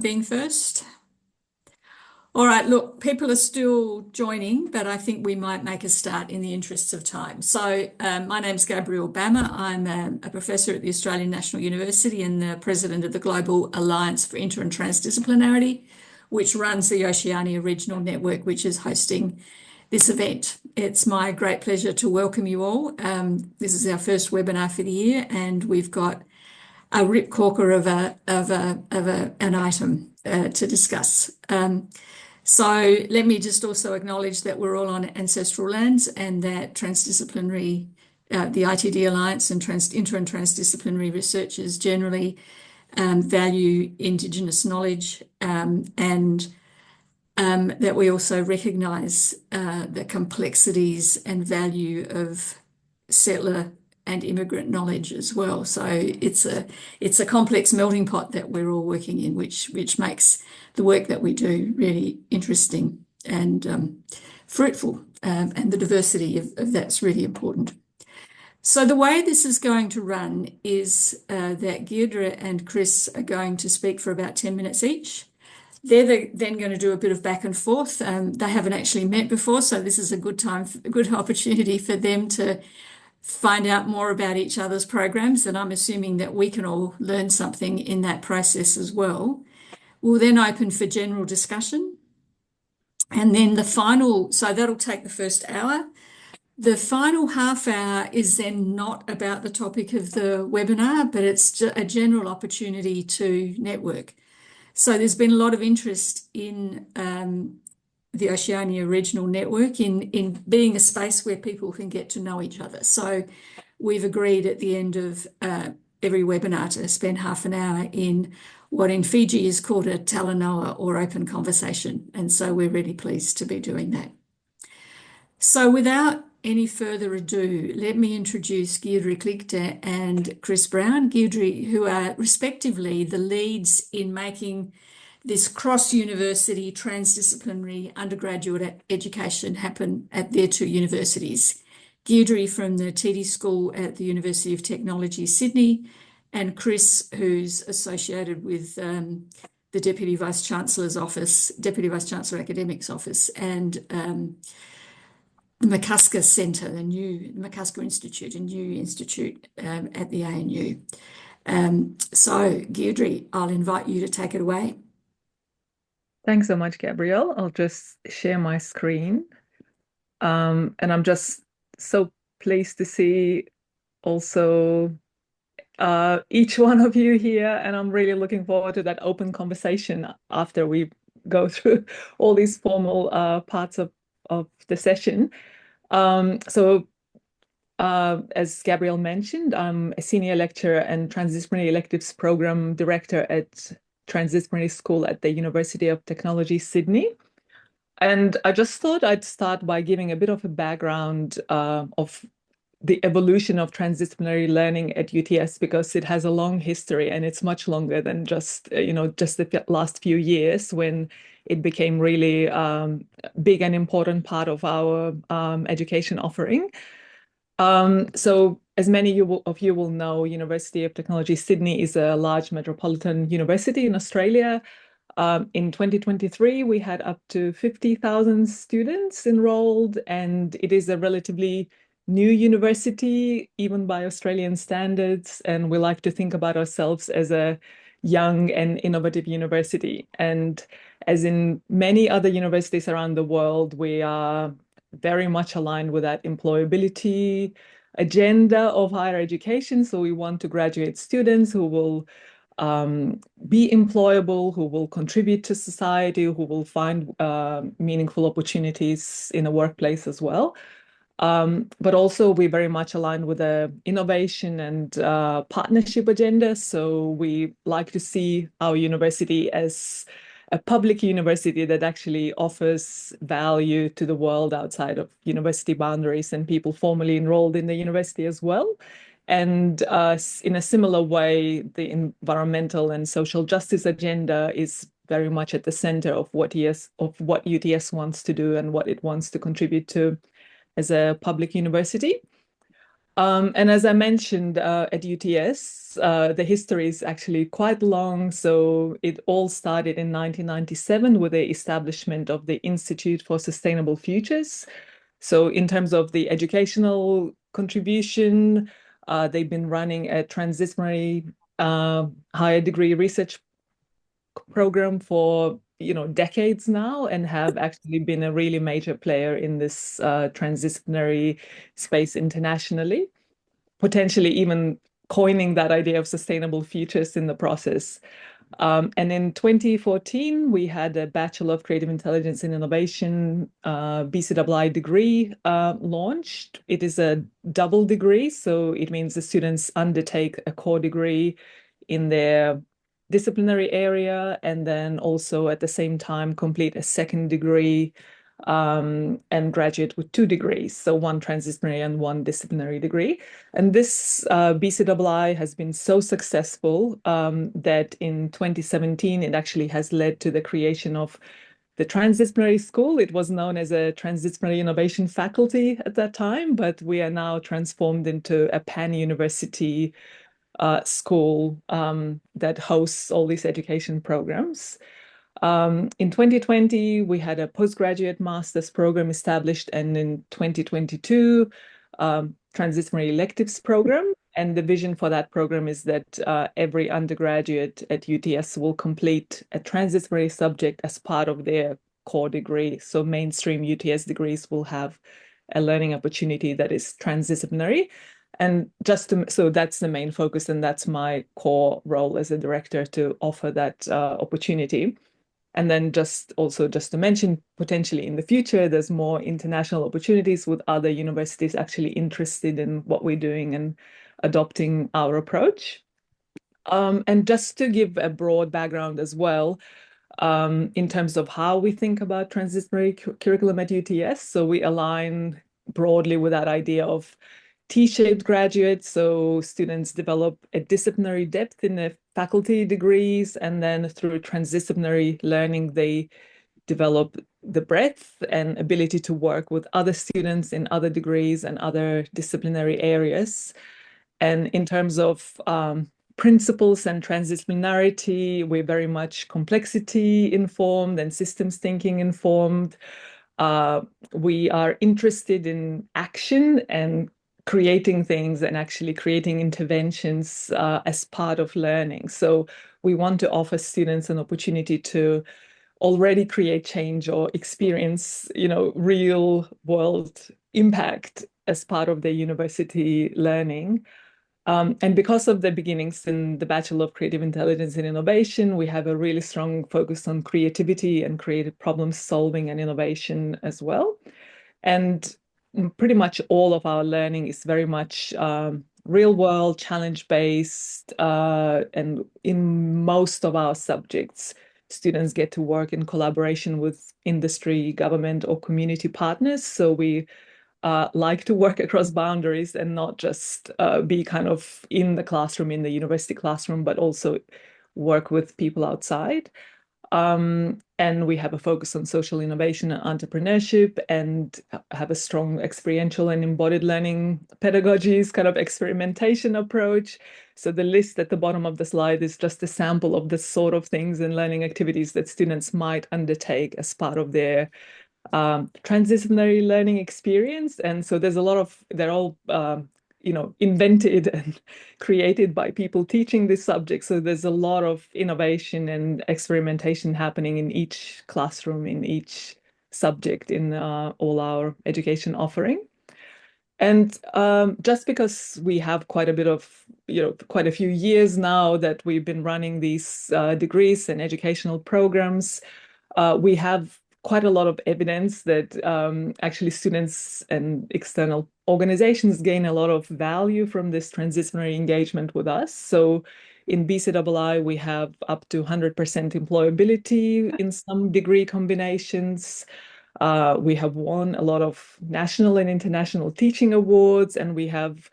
Being first. All right, look, people are still joining, but I think we might make a start in the interests of time. So my name's Giedre and Chris. I'm a professor at the Australian National University and the president of the Global Alliance for Inter and Transdisciplinarity, which runs the Oceania Regional Network, which is hosting this event. It's my great pleasure to welcome you all. This is our first webinar for the year, and we've got a rip corker of an item to discuss. So let me just also acknowledge that we're all on ancestral lands and that transdisciplinary, the ITD Alliance and inter and transdisciplinary researchers generally value Indigenous knowledge and that we also recognise the complexities and value of settler and immigrant knowledge as well. So it's a complex melting pot that we're all working in, which makes the work that we do really interesting and fruitful, and the diversity of that's really important. So the way this is going to run is that Giedre and Chris are going to speak for about 10 minutes each. They're then going to do a bit of back and forth. They haven't actually met before, so this is a good opportunity for them to find out more about each other's programs, and I'm assuming that we can all learn something in that process as well. We'll then open for general discussion, and then so that'll take the first hour. The final half hour is then not about the topic of the webinar, but it's a general opportunity to network. So there's been a lot of interest in the Oceania Regional Network in being a space where people can get to know each other. So we've agreed at the end of every webinar to spend half an hour in what in Fiji is called a Talanoa, or open conversation. And so we're really pleased to be doing that. So without any further ado, let me introduce Giedre Kligyte and Chris Browne. Giedre, who are respectively the leads in making this cross-university transdisciplinary undergraduate education happen at their two universities. Giedre from the TD School at the University of Technology, Sydney, and Chris, who's associated with the Deputy Vice-Chancellor's Office, Deputy Vice-Chancellor Academics Office, and the McCusker Centre, the new McCusker Institute, a new institute at the ANU. So, Giedre, I'll invite you to take it away. Thanks so much, Gabrielle. I'll just share my screen. And I'm just so pleased to see also each one of you here. And I'm really looking forward to that open conversation after we go through all these formal parts of the session. As Gabrielle mentioned, I'm a senior lecturer and transdisciplinary electives program director at Transdisciplinary School at the University of Technology, Sydney. And I just thought I'd start by giving a bit of a background of the evolution of transdisciplinary learning at UTS, because it has a long history and it's much longer than just the last few years when it became really big and important part of our education offering. So as many of you will know, University of Technology Sydney is a large metropolitan university in Australia. In 2023, we had up to 50,000 students enrolled, and it is a relatively new university, even by Australian standards. And we like to think about ourselves as a young and innovative university. And as in many other universities around the world, we are very much aligned with that employability agenda of higher education. So we want to graduate students who will be employable, who will contribute to society, who will find meaningful opportunities in the workplace as well. But also we very much align with the innovation and partnership agenda. So we like to see our university as a public university that actually offers value to the world outside of university boundaries and people formally enrolled in the university as well. And in a similar way, the environmental and social justice agenda is very much at the center of what UTS wants to do and what it wants to contribute to as a public university. And as I mentioned, at UTS, the history is actually quite long. So it all started in 1997 with the establishment of the Institute for Sustainable Futures. So in terms of the educational contribution, they've been running a transdisciplinary higher degree research program for decades now, and have actually been a really major player in this transdisciplinary space internationally, potentially even coining that idea of sustainable futures in the process. And in 2014, we had a Bachelor of Creative Intelligence and Innovation BCII degree launched. It is a double degree, so it means the students undertake a core degree in their disciplinary area, and then also at the same time complete a second degree and graduate with 2 degrees, so one transdisciplinary and one disciplinary degree. And this BCII has been so successful that in 2017, it actually has led to the creation of the transdisciplinary school. It was known as a transdisciplinary innovation faculty at that time, but we are now transformed into a pan-university school that hosts all these education programs. In 2020, we had a postgraduate master's program established, and in 2022, transdisciplinary electives program. And the vision for that program is that every undergraduate at UTS will complete a transdisciplinary subject as part of their core degree. So mainstream UTS degrees will have a learning opportunity that is transdisciplinary. And so that's the main focus, and that's my core role as a director, to offer that opportunity. And then just to mention, potentially in the future, there's more international opportunities with other universities actually interested in what we're doing and adopting our approach. And just to give a broad background as well, in terms of how we think about transdisciplinary curriculum at UTS. So we align broadly with that idea of T-shaped graduates. So students develop a disciplinary depth in their faculty degrees, and then through transdisciplinary learning, they develop the breadth and ability to work with other students in other degrees and other disciplinary areas. And in terms of principles and transdisciplinarity, we're very much complexity informed and systems thinking informed. We are interested in action and creating things and actually creating interventions as part of learning. So we want to offer students an opportunity to already create change or experience, real world impact as part of their university learning. And because of the beginnings in the Bachelor of Creative Intelligence and Innovation, we have a really strong focus on creativity and creative problem solving and innovation as well. And pretty much all of our learning is very much real world, challenge based. And in most of our subjects, students get to work in collaboration with industry, government, or community partners. So we like to work across boundaries and not just be kind of in the classroom, in the university classroom, but also work with people outside. And we have a focus on social innovation and entrepreneurship, and have a strong experiential and embodied learning pedagogies, kind of experimentation approach. So the list at the bottom of the slide is just a sample of the sort of things and learning activities that students might undertake as part of their transdisciplinary learning experience. And so there's a lot of, they're all, invented and created by people teaching this subject. So there's a lot of innovation and experimentation happening in each classroom, in each subject, in all our education offering. And just because we have quite a bit of, quite a few years now that we've been running these degrees and educational programs, we have quite a lot of evidence that actually students and external organizations gain a lot of value from this transdisciplinary engagement with us. So in BCII, we have up to 100% employability in some degree combinations. We have won a lot of national and international teaching awards, and we have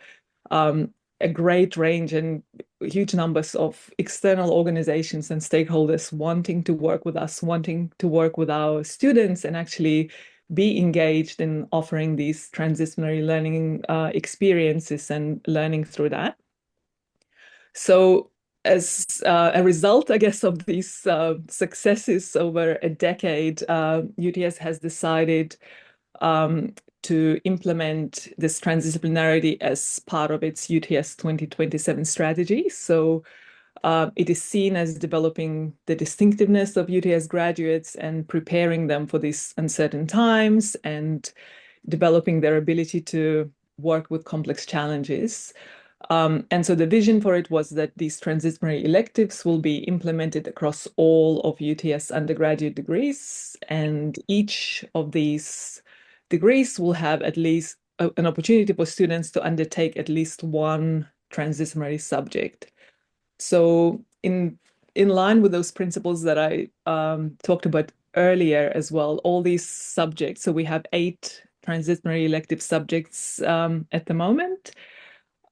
a great range and huge numbers of external organizations and stakeholders wanting to work with us, wanting to work with our students, and actually be engaged in offering these transdisciplinary learning experiences and learning through that. So as a result, I guess, of these successes over a decade, UTS has decided to implement this transdisciplinarity as part of its UTS 2027 strategy. So it is seen as developing the distinctiveness of UTS graduates and preparing them for these uncertain times and developing their ability to work with complex challenges. And so the vision for it was that these transdisciplinary electives will be implemented across all of UTS undergraduate degrees, and each of these degrees will have at least an opportunity for students to undertake at least one transdisciplinary subject. So in line with those principles that I talked about earlier as well, all these subjects, so we have 8 transdisciplinary elective subjects at the moment.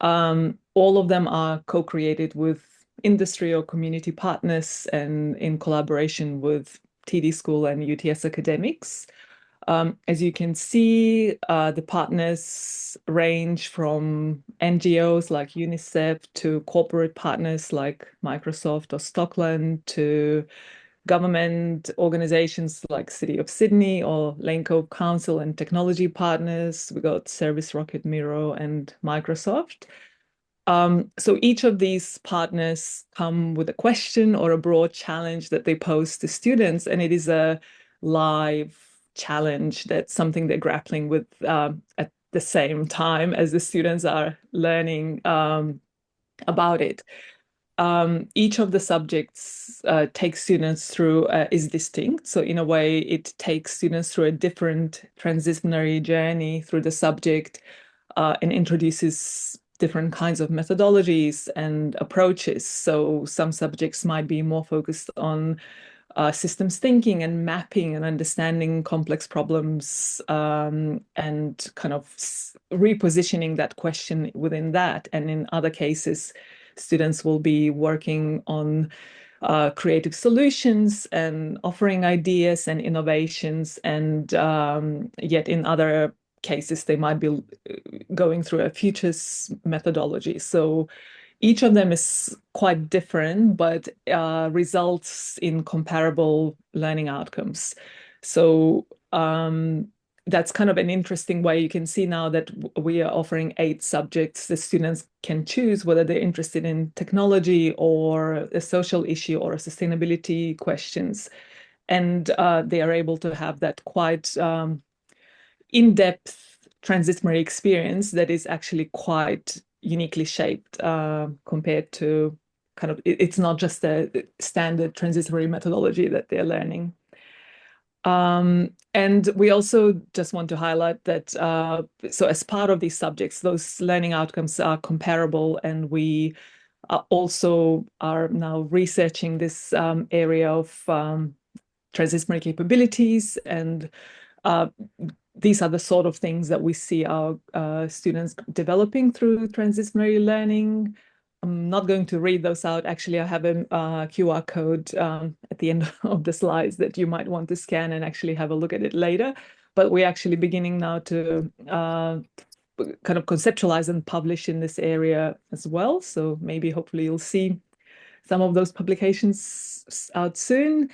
All of them are co-created with industry or community partners and in collaboration with TD School and UTS academics. As you can see, the partners range from NGOs like UNICEF to corporate partners like Microsoft or Stockland to government organizations like City of Sydney or Lane Cove Council and technology partners. We got Service Rocket, Miro, and Microsoft. So each of these partners come with a question or a broad challenge that they pose to students, and it is a live challenge. That's something they're grappling with at the same time as the students are learning about it. Each of the subjects takes students through is distinct. So in a way, it takes students through a different transdisciplinary journey through the subject and introduces different kinds of methodologies and approaches. So some subjects might be more focused on systems thinking and mapping and understanding complex problems and kind of repositioning that question within that. And in other cases, students will be working on creative solutions and offering ideas and innovations. And yet in other cases, they might be going through a futures methodology. So each of them is quite different, but results in comparable learning outcomes. So that's kind of an interesting way. You can see now that we are offering 8 subjects. The students can choose whether they're interested in technology or a social issue or a sustainability questions. And they are able to have that quite in-depth transdisciplinary experience that is actually quite uniquely shaped compared to kind of, it's not just a standard transdisciplinary methodology that they're learning. And we also just want to highlight that, so as part of these subjects, those learning outcomes are comparable, and we also are now researching this area of transdisciplinary capabilities, and these are the sort of things that we see our students developing through transdisciplinary learning. I'm not going to read those out. Actually, I have a QR code at the end of the slides that you might want to scan and actually have a look at it later. But we're actually beginning now to kind of conceptualize and publish in this area as well. So maybe hopefully you'll see some of those publications out soon.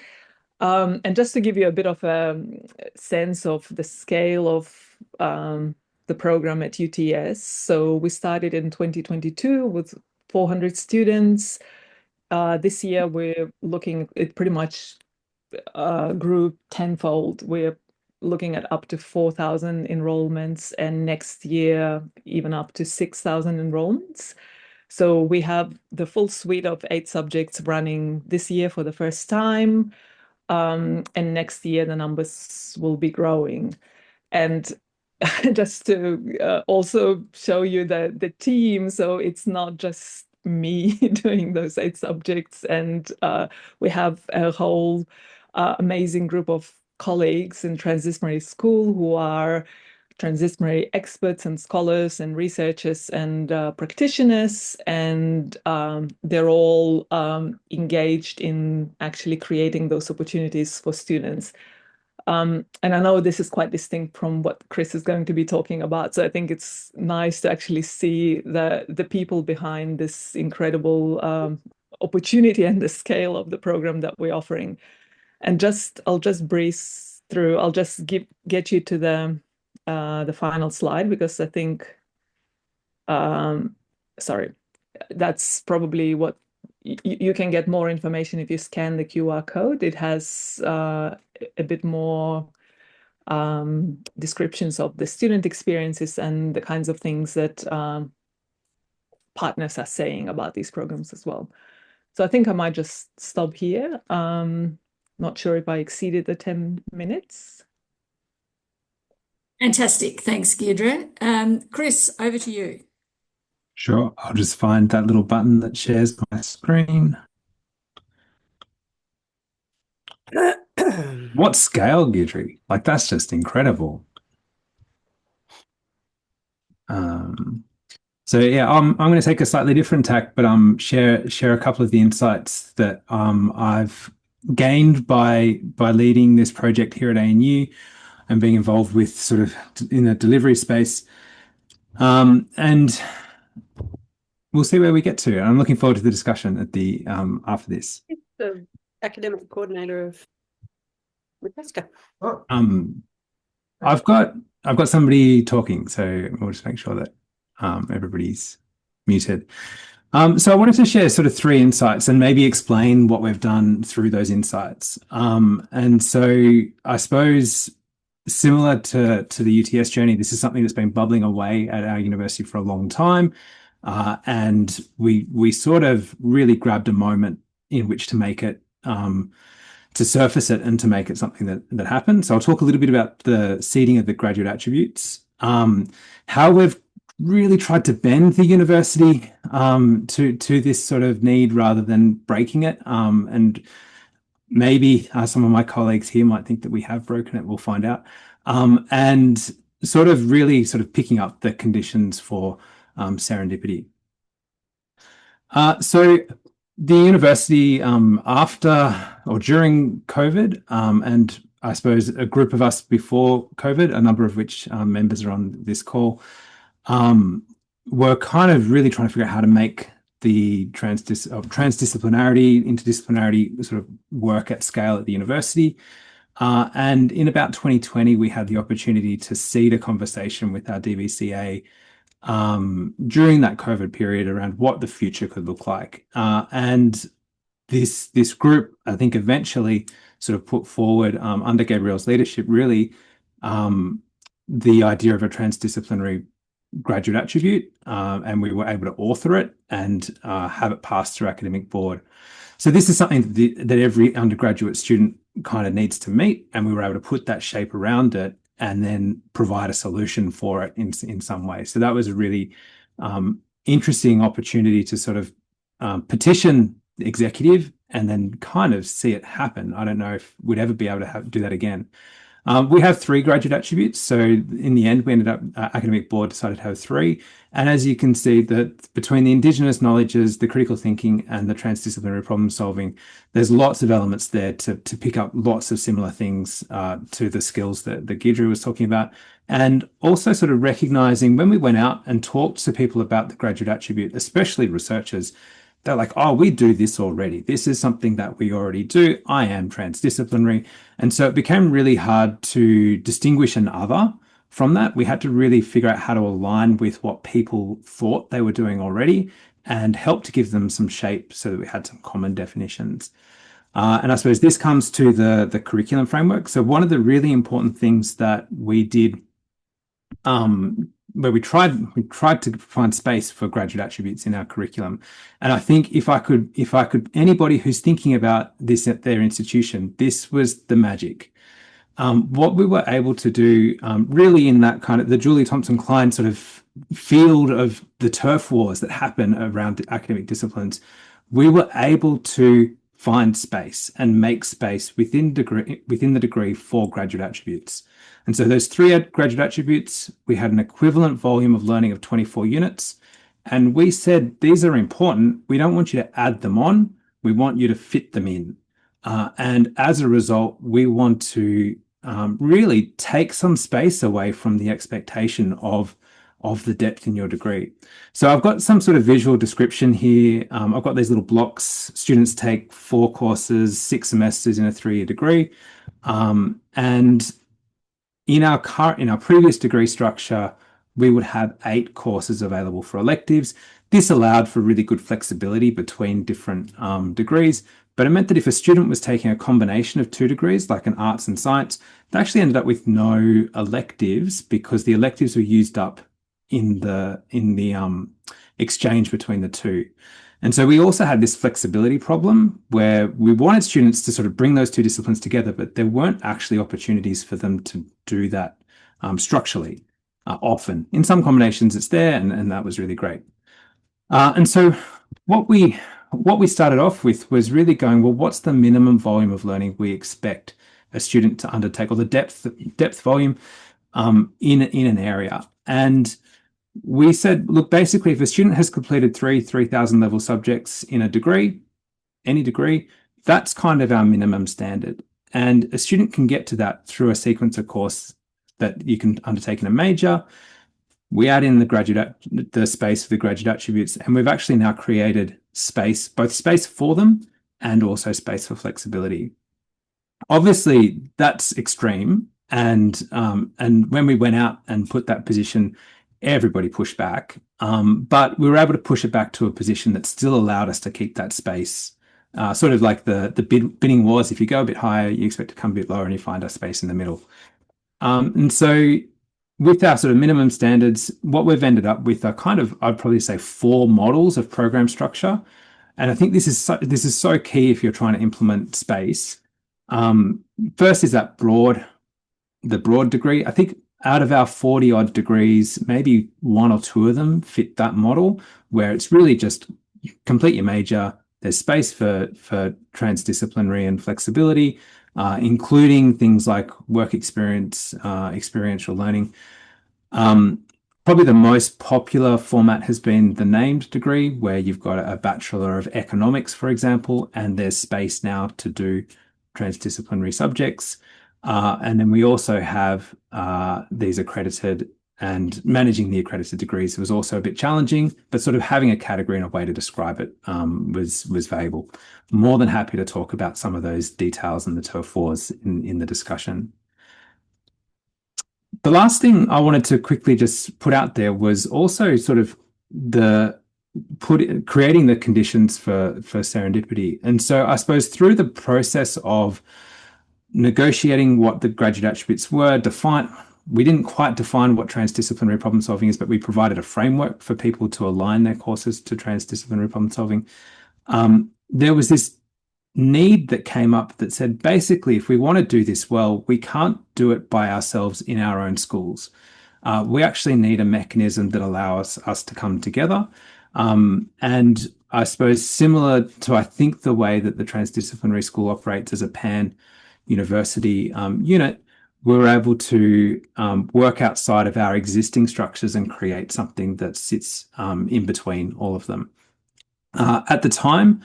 And just to give you a bit of a sense of the scale of the program at UTS. So we started in 2022 with 400 students. This year, we're looking, it pretty much grew tenfold. We're looking at up to 4,000 enrollments, and next year, even up to 6,000 enrollments. So we have the full suite of 8 subjects running this year for the first time. And next year, the numbers will be growing. And just to also show you the team, so it's not just me doing those 8 subjects, and we have a whole amazing group of colleagues in transdisciplinary school who are transdisciplinary experts and scholars and researchers and practitioners, and they're all engaged in actually creating those opportunities for students. And I know this is quite distinct from what Chris is going to be talking about. So I think it's nice to actually see the people behind this incredible opportunity and the scale of the program that we're offering. And I'll just breeze through. I'll just get you to the final slide, because I think, sorry, that's probably what you can get more information if you scan the QR code. It has a bit more descriptions of the student experiences and the kinds of things that partners are saying about these programs as well. So I think I might just stop here. Not sure if I exceeded the 10 minutes. Fantastic. Thanks, Giedre. Chris, over to you. Sure, I'll just find that little button that shares my screen. What scale, Giedre? Like, that's just incredible. So yeah, I'm going to take a slightly different tack, but share a couple of the insights that I've gained by leading this project here at ANU and being involved with sort of in the delivery space. And we'll see where we get to. I'm looking forward to the discussion at the after this. The academic coordinator of Nebraska. I've got somebody talking, so we'll just make sure that everybody's muted. So I wanted to share sort of 3 insights and maybe explain what we've done through those insights. And so I suppose similar to the UTS journey, this is something that's been bubbling away at our university for a long time. And we sort of really grabbed a moment in which to make it, to surface it and to make it something that happened. So I'll talk a little bit about the seeding of the graduate attributes, how we've really tried to bend the university to this sort of need rather than breaking it. And maybe some of my colleagues here might think that we have broken it. We'll find out. And sort of really sort of picking up the conditions for serendipity. So the university after or during COVID, and I suppose a group of us before COVID, a number of which members are on this call, were kind of really trying to figure out how to make the transdisciplinarity, interdisciplinarity sort of work at scale at the university. And in about 2020, we had the opportunity to seed a conversation with our DVCA during that COVID period around what the future could look like. And this group, I think, eventually sort of put forward, under Gabrielle's leadership, really, the idea of a transdisciplinary graduate attribute, and we were able to author it and have it passed through academic board. So this is something that every undergraduate student kind of needs to meet, and we were able to put that shape around it and then provide a solution for it in some way. So that was a really interesting opportunity to sort of petition the executive and then kind of see it happen. I don't know if we'd ever be able to do that again. We have 3 graduate attributes. So in the end, we ended up, academic board decided to have 3. And as you can see, that between the Indigenous knowledges, the critical thinking and the transdisciplinary problem solving, there's lots of elements there to pick up lots of similar things to the skills that Giedre was talking about. And also sort of recognizing when we went out and talked to people about the graduate attribute, especially researchers, they're like, oh, we do this already. This is something that we already do. I am transdisciplinary. And so it became really hard to distinguish an other from that. We had to really figure out how to align with what people thought they were doing already and help to give them some shape so that we had some common definitions. And I suppose this comes to the curriculum framework. So one of the really important things that we did, where we tried to find space for graduate attributes in our curriculum. And I think if I could, anybody who's thinking about this at their institution, this was the magic. What we were able to do really in that kind of the Julie Thompson-Klein sort of field of the turf wars that happen around the academic disciplines, we were able to find space and make space within the degree for graduate attributes. And so those 3 graduate attributes, we had an equivalent volume of learning of 24 units. And we said, these are important. We don't want you to add them on. We want you to fit them in. And as a result, we want to really take some space away from the expectation of the depth in your degree. So I've got some sort of visual description here. I've got these little blocks. Students take 4 courses, 6 semesters in a 3-year degree. And in our previous degree structure, we would have 8 courses available for electives. This allowed for really good flexibility between different degrees, but it meant that if a student was taking a combination of 2 degrees, like an arts and science, they actually ended up with no electives because the electives were used up in the exchange between the 2. And so we also had this flexibility problem where we wanted students to sort of bring those 2 disciplines together, but there weren't actually opportunities for them to do that structurally. Often in some combinations it's there, and that was really great. And so what we started off with was really going, well, what's the minimum volume of learning we expect a student to undertake, or the depth volume in an area? And we said, look, basically, if a student has completed 3,000 level subjects in a degree, any degree, that's kind of our minimum standard. And a student can get to that through a sequencer course that you can undertake in a major. We add in the space for the graduate attributes, and we've actually now created space, both space for them and also space for flexibility. Obviously, that's extreme. And when we went out and put that position, everybody pushed back, but we were able to push it back to a position that still allowed us to keep that space, sort of like the bidding wars. If you go a bit higher, you expect to come a bit lower, and you find a space in the middle. And so with our sort of minimum standards, what we've ended up with are kind of, I'd probably say, 4 models of program structure. And I think this is so key if you're trying to implement space. First is that the broad degree. I think out of our 40 odd degrees, maybe 1 or 2 of them fit that model, where it's really just complete your major. There's space for transdisciplinary and flexibility, including things like work experience, experiential learning. Probably the most popular format has been the named degree, where you've got a Bachelor of Economics, for example, and there's space now to do transdisciplinary subjects. And then we also have these accredited, and managing the accredited degrees was also a bit challenging, but sort of having a category and a way to describe it was valuable. More than happy to talk about some of those details and the turf wars in the discussion. The last thing I wanted to quickly just put out there was also sort of creating the conditions for serendipity. And so I suppose through the process of negotiating what the graduate attributes were, we didn't quite define what transdisciplinary problem solving is, but we provided a framework for people to align their courses to transdisciplinary problem solving. There was this need that came up that said, basically, if we want to do this well, we can't do it by ourselves in our own schools. We actually need a mechanism that allows us to come together. And I suppose similar to, I think, the way that the transdisciplinary school operates as a pan-university unit, we were able to work outside of our existing structures and create something that sits in between all of them. At the time,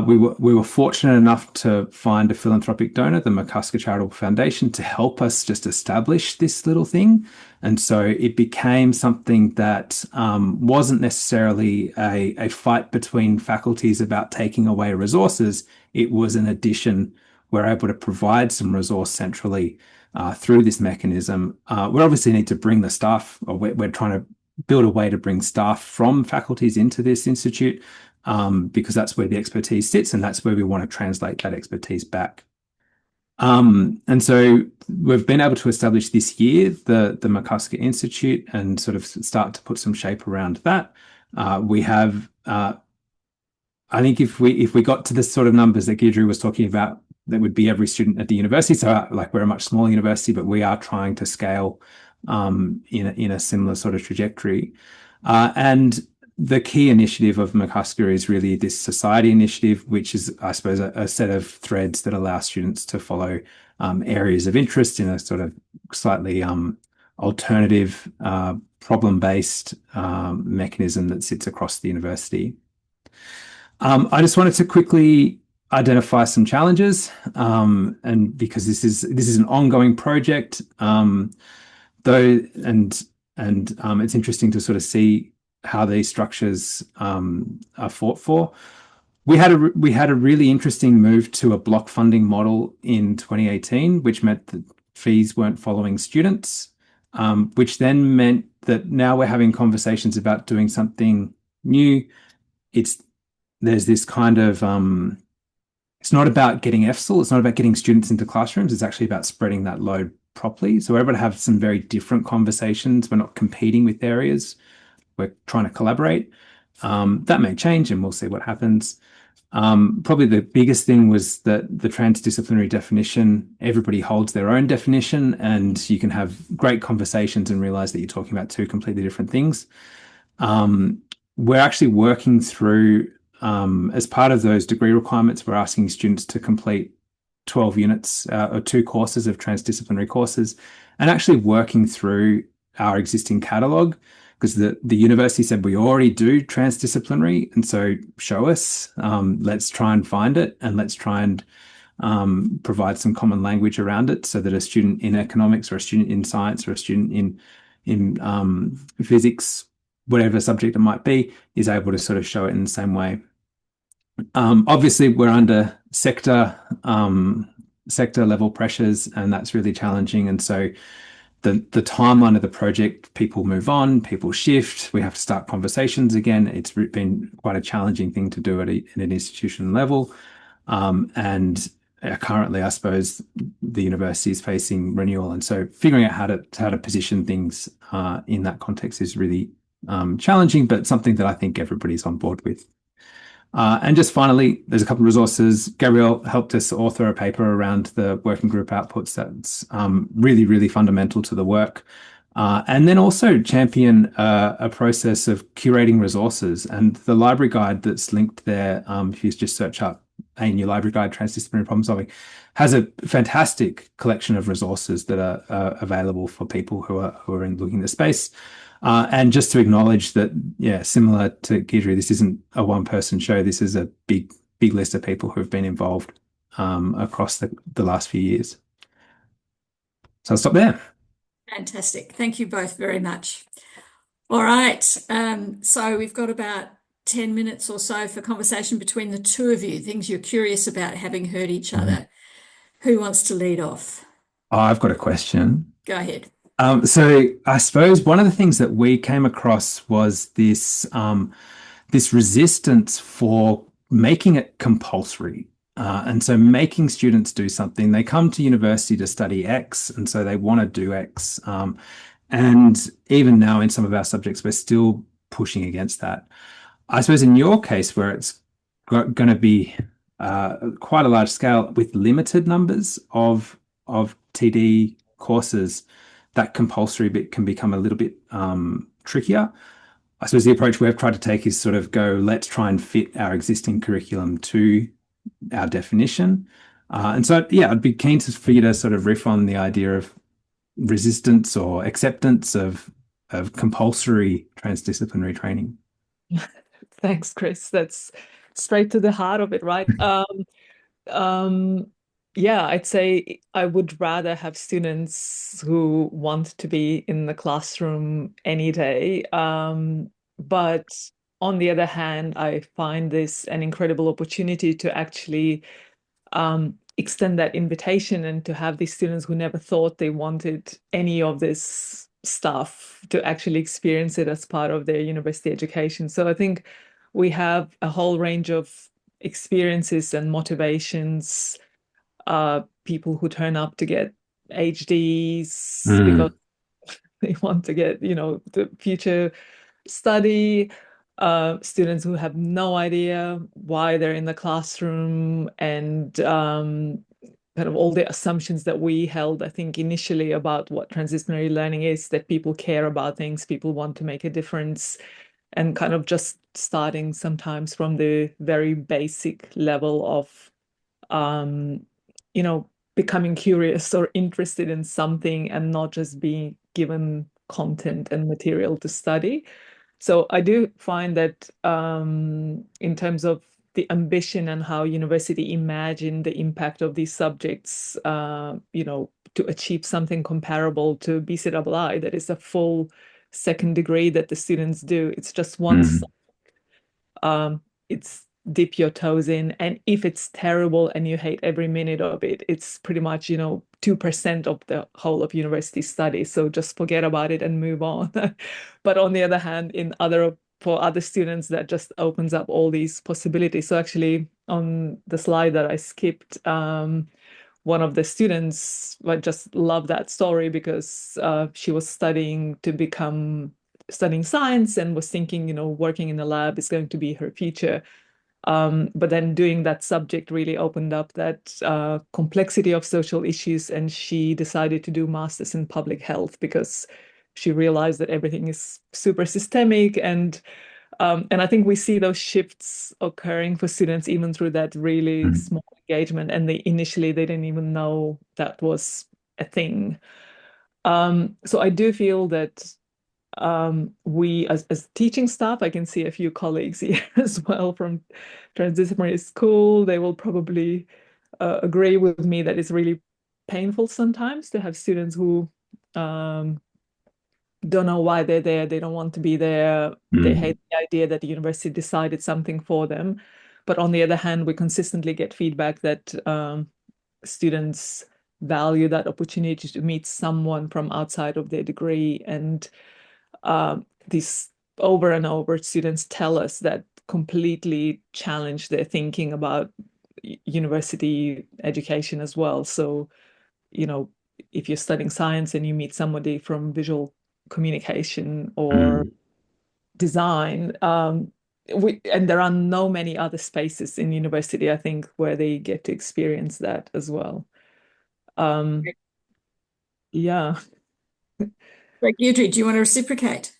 we were fortunate enough to find a philanthropic donor, the McCusker Charitable Foundation, to help us just establish this little thing. And so it became something that wasn't necessarily a fight between faculties about taking away resources. It was an addition. We're able to provide some resource centrally through this mechanism. We obviously need to bring the staff, or we're trying to build a way to bring staff from faculties into this institute, because that's where the expertise sits, and that's where we want to translate that expertise back. And so we've been able to establish this year the McCusker Institute and sort of start to put some shape around that. We have, I think if we got to the sort of numbers that Giedre was talking about, that would be every student at the university. So like, we're a much smaller university, but we are trying to scale in a similar sort of trajectory. And the key initiative of McCusker is really this society initiative, which is, I suppose, a set of threads that allow students to follow areas of interest in a sort of slightly alternative, problem-based mechanism that sits across the university. I just wanted to quickly identify some challenges, and because this is an ongoing project, though, and it's interesting to sort of see how these structures are fought for. We had a really interesting move to a block funding model in 2018, which meant that fees weren't following students, which then meant that now we're having conversations about doing something new. There's this kind of it's not about getting EFSL, it's not about getting students into classrooms, it's actually about spreading that load properly. So we're able to have some very different conversations. We're not competing with areas, we're trying to collaborate. That may change and we'll see what happens. Probably the biggest thing was that the transdisciplinary definition, everybody holds their own definition, and you can have great conversations and realize that you're talking about two completely different things. We're actually working through, as part of those degree requirements, we're asking students to complete 12 units or 2 courses of transdisciplinary courses, and actually working through our existing catalogue, because the university said we already do transdisciplinary, and so show us, let's try and find it, and let's try and provide some common language around it, so that a student in economics or a student in science or a student in physics, whatever subject it might be, is able to sort of show it in the same way. Obviously, we're under sector level pressures, and that's really challenging. And so the timeline of the project, people move on, people shift, we have to start conversations again. It's been quite a challenging thing to do at an institution level. And currently, I suppose, the university is facing renewal. And so figuring out how to position things in that context is really challenging, but something that I think everybody's on board with. And just finally, there's a couple of resources. Gabrielle helped us author a paper around the working group outputs that's really, really fundamental to the work. And then also champion a process of curating resources. And the library guide that's linked there, if you just search up ANU Library Guide, Transdisciplinary Problem Solving, has a fantastic collection of resources that are available for people who are looking at the space. And just to acknowledge that, yeah, similar to Giedre, this isn't a one-person show. This is a big list of people who have been involved across the last few years. So I'll stop there. Fantastic. Thank you both very much. All right. So we've got about 10 minutes or so for conversation between the two of you, things you're curious about having heard each other. Who wants to lead off? Oh, I've got a question. Go ahead. So I suppose one of the things that we came across was this resistance for making it compulsory. And so making students do something. They come to university to study X, and so they want to do X. And even now in some of our subjects, we're still pushing against that. I suppose in your case, where it's going to be quite a large scale with limited numbers of TD courses, that compulsory bit can become a little bit trickier. I suppose the approach we've tried to take is sort of go, let's try and fit our existing curriculum to our definition. And so, yeah, I'd be keen for you to sort of riff on the idea of resistance or acceptance of compulsory transdisciplinary training. Thanks, Chris. That's straight to the heart of it, right? Yeah, I'd say I would rather have students who want to be in the classroom any day. But on the other hand, I find this an incredible opportunity to actually extend that invitation and to have these students who never thought they wanted any of this stuff to actually experience it as part of their university education. So I think we have a whole range of experiences and motivations. People who turn up to get HDs because they want to get, the future study. Students who have no idea why they're in the classroom, and kind of all the assumptions that we held, I think, initially about what transdisciplinary learning is, that people care about things, people want to make a difference, and kind of just starting sometimes from the very basic level of becoming curious or interested in something and not just being given content and material to study. So I do find that in terms of the ambition and how university imagine the impact of these subjects, to achieve something comparable to BCII, that is a full second degree that the students do. It's just once it's dip your toes in, and if it's terrible and you hate every minute of it, it's pretty much 2% of the whole of university studies, so just forget about it and move on. But on the other hand, for other students, that just opens up all these possibilities. So actually on the slide that I skipped, one of the students, I just love that story, because she was studying science and was thinking, working in the lab is going to be her future. But then doing that subject really opened up that complexity of social issues, and she decided to do masters in public health because she realized that everything is super systemic, and I think we see those shifts occurring for students even through that really small engagement, and initially they didn't even know that was a thing. So I do feel that we as teaching staff, I can see a few colleagues here as well from transdisciplinary school, they will probably agree with me that it's really painful sometimes to have students who don't know why they're there, they don't want to be there, they hate the idea that the university decided something for them. But on the other hand, we consistently get feedback that students value that opportunity to meet someone from outside of their degree, and these over and over students tell us that completely challenge their thinking about university education as well. So, if you're studying science and you meet somebody from visual communication or design, and there are no many other spaces in university, I think, where they get to experience that as well. Yeah. But Giedre, do you want to reciprocate?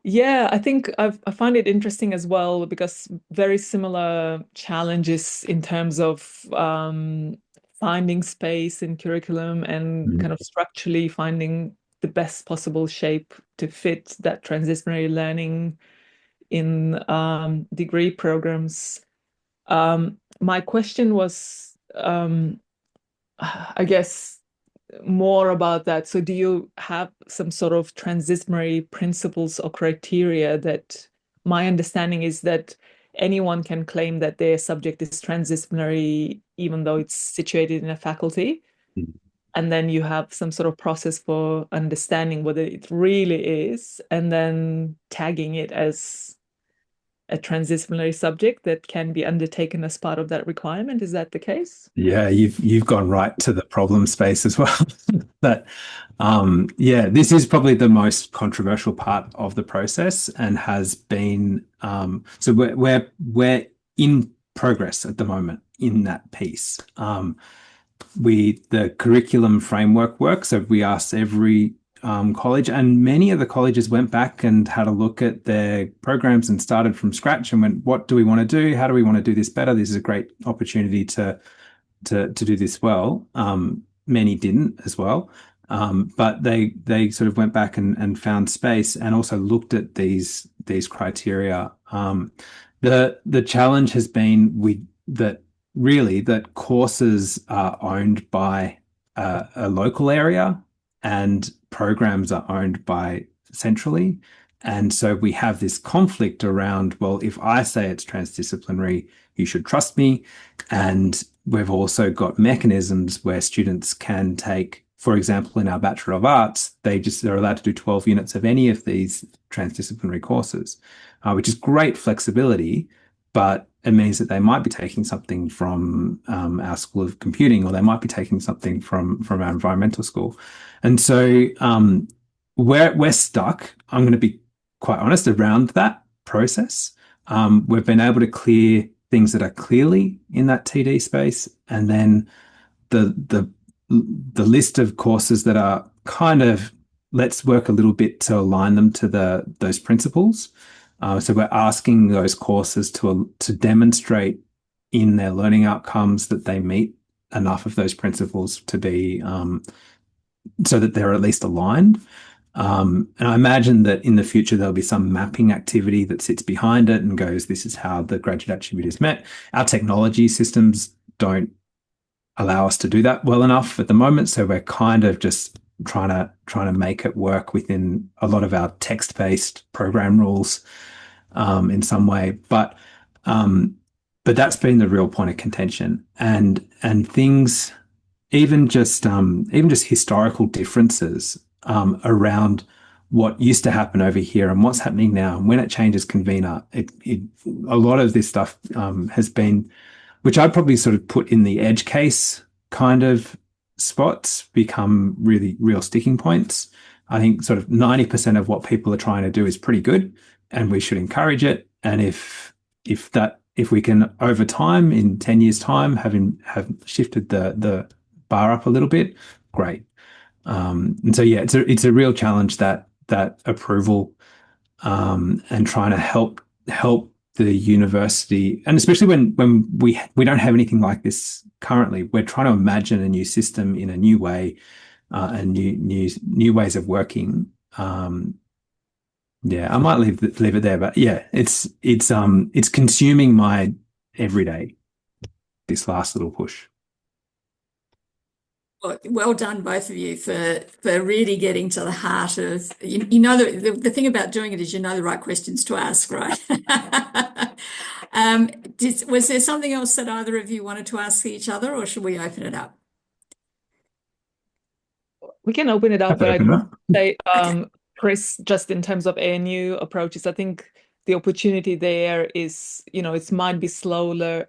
Yeah, I think I find it interesting as well, because very similar challenges in terms of finding space in curriculum and kind of structurally finding the best possible shape to fit that transdisciplinary learning in degree programs. My question was, I guess, more about that. So do you have some sort of transdisciplinary principles or criteria? That my understanding is that anyone can claim that their subject is transdisciplinary, even though it's situated in a faculty. And then you have some sort of process for understanding whether it really is, and then tagging it as a transdisciplinary subject that can be undertaken as part of that requirement. Is that the case? Yeah, you've gone right to the problem space as well. But this is probably the most controversial part of the process, and has been so we're in progress at the moment in that piece. The curriculum framework works. So we asked every college, and many of the colleges went back and had a look at their programs and started from scratch and went, what do we want to do? How do we want to do this better? This is a great opportunity to do this well. Many didn't as well. But they sort of went back and found space, and also looked at these criteria. The challenge has been that courses are owned by a local area, and programs are owned by centrally. And so we have this conflict around, well, if I say it's transdisciplinary, you should trust me. And we've also got mechanisms where students can take, for example, in our Bachelor of Arts, they're allowed to do 12 units of any of these transdisciplinary courses, which is great flexibility, but it means that they might be taking something from our School of Computing, or they might be taking something from our environmental school. And so we're stuck, I'm going to be quite honest, around that process. We've been able to clear things that are clearly in that TD space, and then the list of courses that are kind of, let's work a little bit to align them to those principles. So we're asking those courses to demonstrate in their learning outcomes that they meet enough of those principles to be so that they're at least aligned. And I imagine that in the future, there'll be some mapping activity that sits behind it and goes, this is how the graduate attribute is met. Our technology systems don't allow us to do that well enough at the moment. So we're kind of just trying to make it work within a lot of our text-based program rules in some way. But that's been the real point of contention. And things, even just historical differences around what used to happen over here and what's happening now, and when it changes convener, a lot of this stuff has been, which I'd probably sort of put in the edge case kind of spots, become really real sticking points. I think sort of 90% of what people are trying to do is pretty good, and we should encourage it. And if we can over time, in 10 years time, have shifted the bar up a little bit, great. And so yeah, it's a real challenge, that approval, and trying to help the university, and especially when we don't have anything like this currently. We're trying to imagine a new system in a new way, and new ways of working. Yeah, I might leave it there, but yeah, it's consuming my everyday, this last little push. Well done, both of you, for really getting to the heart of, you know, the thing about doing it is you know the right questions to ask, right? Was there something else that either of you wanted to ask each other, or should we open it up? We can open it up, but I'd say, Okay. Chris, just in terms of ANU approaches, I think the opportunity there is, you know, it might be slower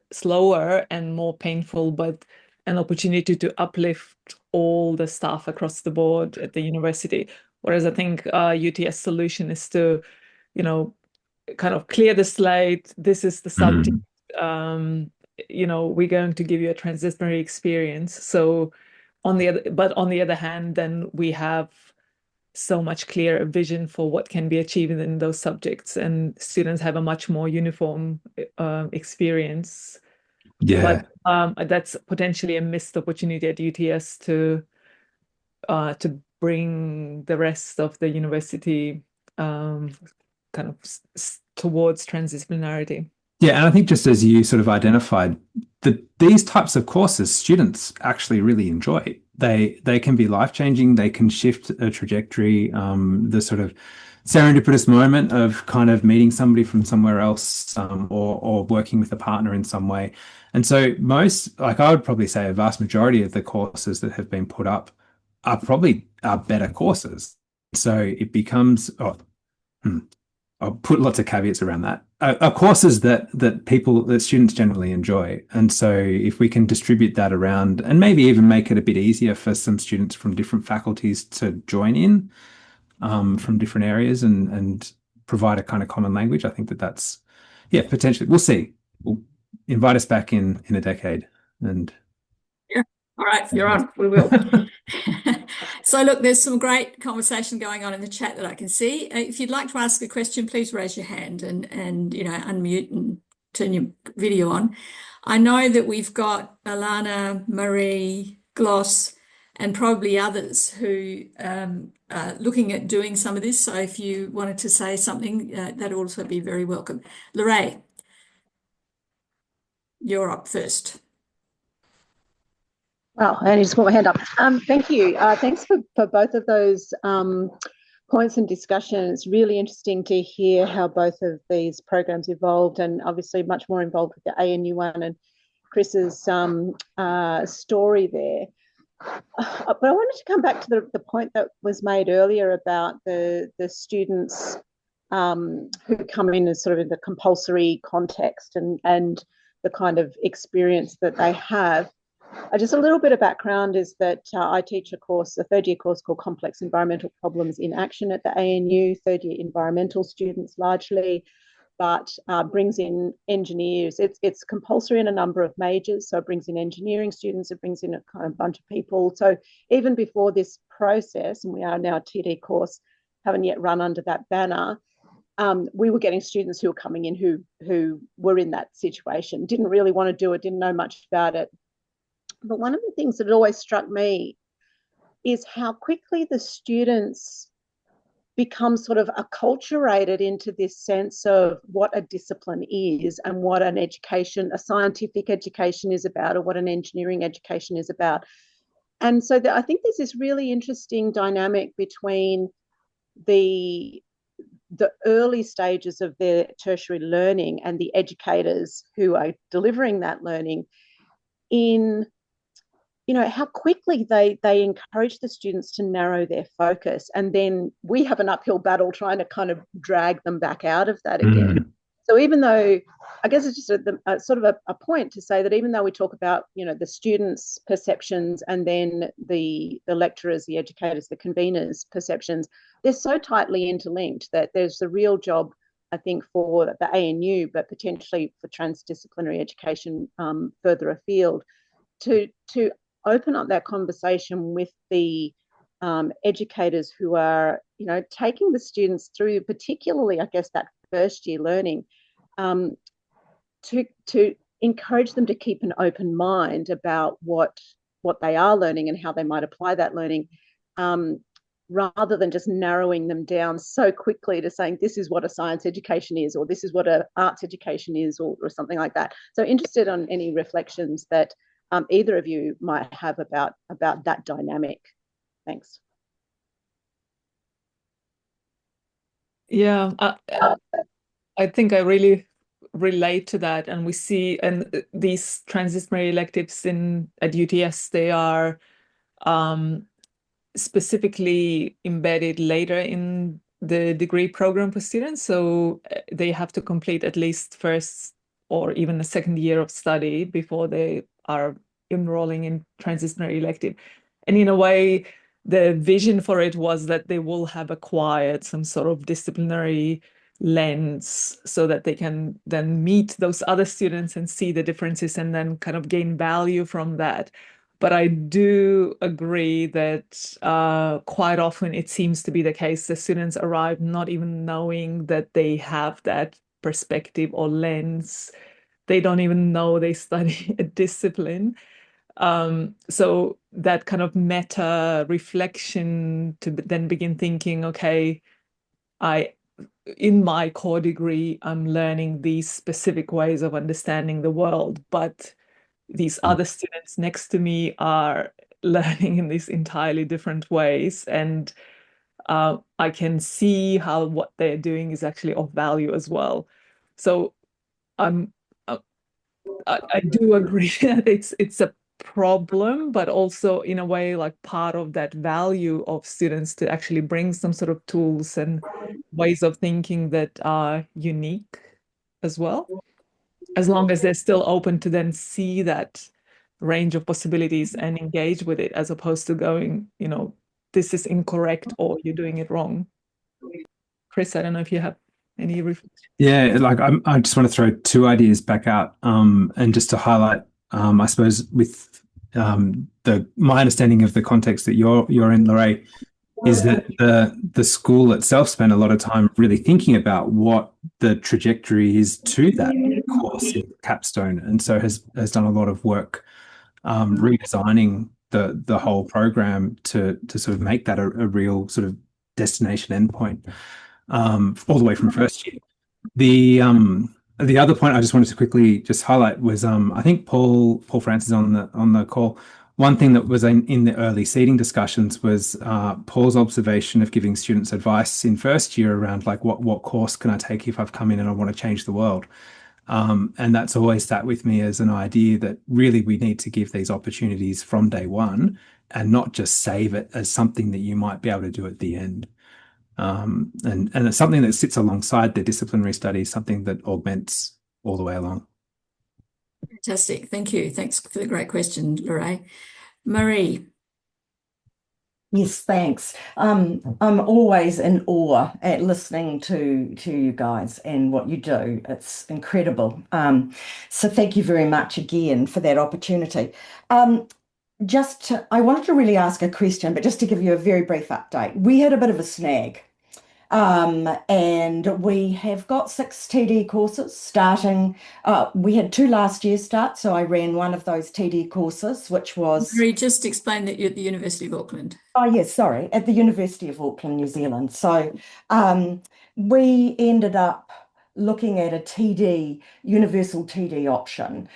and more painful, but an opportunity to uplift all the staff across the board at the university. Whereas I think UTS solution is to, you know, kind of clear the slate. This is the subject. You know, we're going to give you a transdisciplinary experience. So on the other hand, then we have so much clearer vision for what can be achieved in those subjects, and students have a much more uniform experience. Yeah. But that's potentially a missed opportunity at UTS to bring the rest of the university kind of towards transdisciplinarity. Yeah, and I think just as you sort of identified, that these types of courses students actually really enjoy. They can be life-changing. They can shift a trajectory. The sort of serendipitous moment of kind of meeting somebody from somewhere else, or working with a partner in some way. And so I would probably say a vast majority of the courses that have been put up are better courses. So it becomes, I'll put lots of caveats around that, are courses that students generally enjoy. And so if we can distribute that around, and maybe even make it a bit easier for some students from different faculties to join in, from different areas, and provide a kind of common language, I think that's, yeah, potentially. We'll see. We'll invite us back in a decade. And yeah, all right, you're on. We will. So look, there's some great conversation going on in the chat that I can see. If you'd like to ask a question, please raise your hand and you know, unmute and turn your video on. I know that we've got Alana, Marie, Gloss, and probably others who are looking at doing some of this. So if you wanted to say something, that'd also be very welcome. Lorraine, you're up first. Well, I only just put my hand up. Thank you. Thanks for both of those points and discussion. It's really interesting to hear how both of these programs evolved, and obviously much more involved with the ANU one and Chris's story there. But I wanted to come back to the point that was made earlier about the students who come in as sort of in the compulsory context and the kind of experience that they have. Just a little bit of background is that I teach a third-year course called Complex Environmental Problems in Action at the ANU, third-year environmental students largely, but brings in engineers. It's compulsory in a number of majors, so it brings in engineering students, it brings in a kind of bunch of people. So even before this process, and we are now a TD course, haven't yet run under that banner, we were getting students who were coming in who were in that situation, didn't really want to do it, didn't know much about it. But one of the things that always struck me is how quickly the students become sort of acculturated into this sense of what a discipline is and what an education, a scientific education is about, or what an engineering education is about. And so I think there's this really interesting dynamic between the early stages of their tertiary learning and the educators who are delivering that learning in, you know, how quickly they encourage the students to narrow their focus. And then we have an uphill battle trying to kind of drag them back out of that again. So even though, I guess it's just a sort of a point to say that even though we talk about, you know, the students' perceptions and then the lecturers, the educators, the conveners' perceptions, they're so tightly interlinked that there's a real job, I think, for the ANU, but potentially for transdisciplinary education further afield, to open up that conversation with the educators who are, you know, taking the students through, particularly, I guess, that first year learning, to encourage them to keep an open mind about what they are learning and how they might apply that learning, rather than just narrowing them down so quickly to saying this is what a science education is, or this is what an arts education is, or something like that. So interested on any reflections that either of you might have about that dynamic. Thanks. Yeah, I think I really relate to that, and we see, and these transdisciplinary electives at UTS, they are specifically embedded later in the degree program for students, so they have to complete at least first or even a second year of study before they are enrolling in transdisciplinary elective. And in a way, the vision for it was that they will have acquired some sort of disciplinary lens so that they can then meet those other students and see the differences and then kind of gain value from that. But I do agree that quite often it seems to be the case the students arrive not even knowing that they have that perspective or lens. They don't even know they study a discipline. So that kind of meta reflection to then begin thinking, okay, in my core degree, I'm learning these specific ways of understanding the world, but these other students next to me are learning in these entirely different ways. And I can see how what they're doing is actually of value as well. So I do agree that it's a problem, but also in a way like part of that value of students to actually bring some sort of tools and ways of thinking that are unique as well, as long as they're still open to then see that range of possibilities and engage with it, as opposed to going, you know, this is incorrect or you're doing it wrong. Chris, I don't know if you have any reflection. Yeah, like I just want to throw two ideas back out, and just to highlight, I suppose with my understanding of the context that you're in, Lorraine, is that the school itself spent a lot of time really thinking about what the trajectory is to that course in capstone, and so has done a lot of work redesigning the whole program to sort of make that a real sort of destination endpoint, all the way from first year. The other point I just wanted to quickly just highlight was I think Paul Francis on the call. One thing that was in the early seating discussions was Paul's observation of giving students advice in first year around like what course can I take if I've come in and I want to change the world. And that's always sat with me as an idea that really we need to give these opportunities from day one and not just save it as something that you might be able to do at the end. And it's something that sits alongside the disciplinary studies, something that augments all the way along. Fantastic. Thank you. Thanks for the great question, Lorraine. Marie. Yes, thanks. I'm always in awe at listening to you guys and what you do. It's incredible. So thank you very much again for that opportunity. I wanted to really ask a question, but just to give you a very brief update. We had a bit of a snag And we have got 6 TD courses starting. We had 2 last year start, so I ran one of those TD courses, which was Mary, just explain that you're at the University of Auckland. Oh, yes, sorry, at the University of Auckland, New Zealand. So we ended up looking at a TD, universal TD option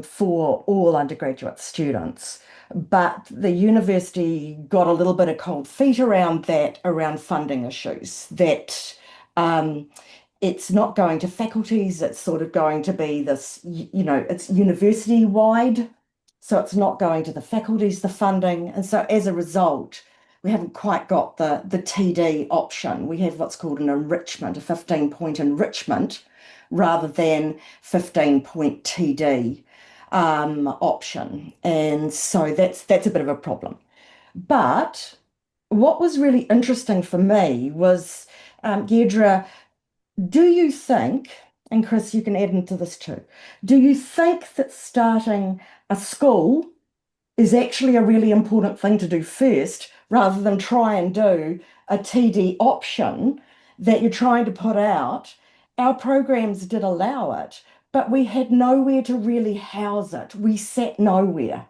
for all undergraduate students. But the university got a little bit of cold feet around that, around funding issues, that it's not going to faculties, it's sort of going to be this, it's university wide. So it's not going to the faculties, the funding. And so as a result, we haven't quite got the TD option. We have what's called an enrichment, a 15-point enrichment, rather than 15-point TD option. And so that's a bit of a problem. But what was really interesting for me was, Giedre, do you think, and Chris, you can add into this too, do you think that starting a school is actually a really important thing to do first, rather than try and do a TD option that you're trying to put out? Our programs did allow it, but we had nowhere to really house it. We sat nowhere.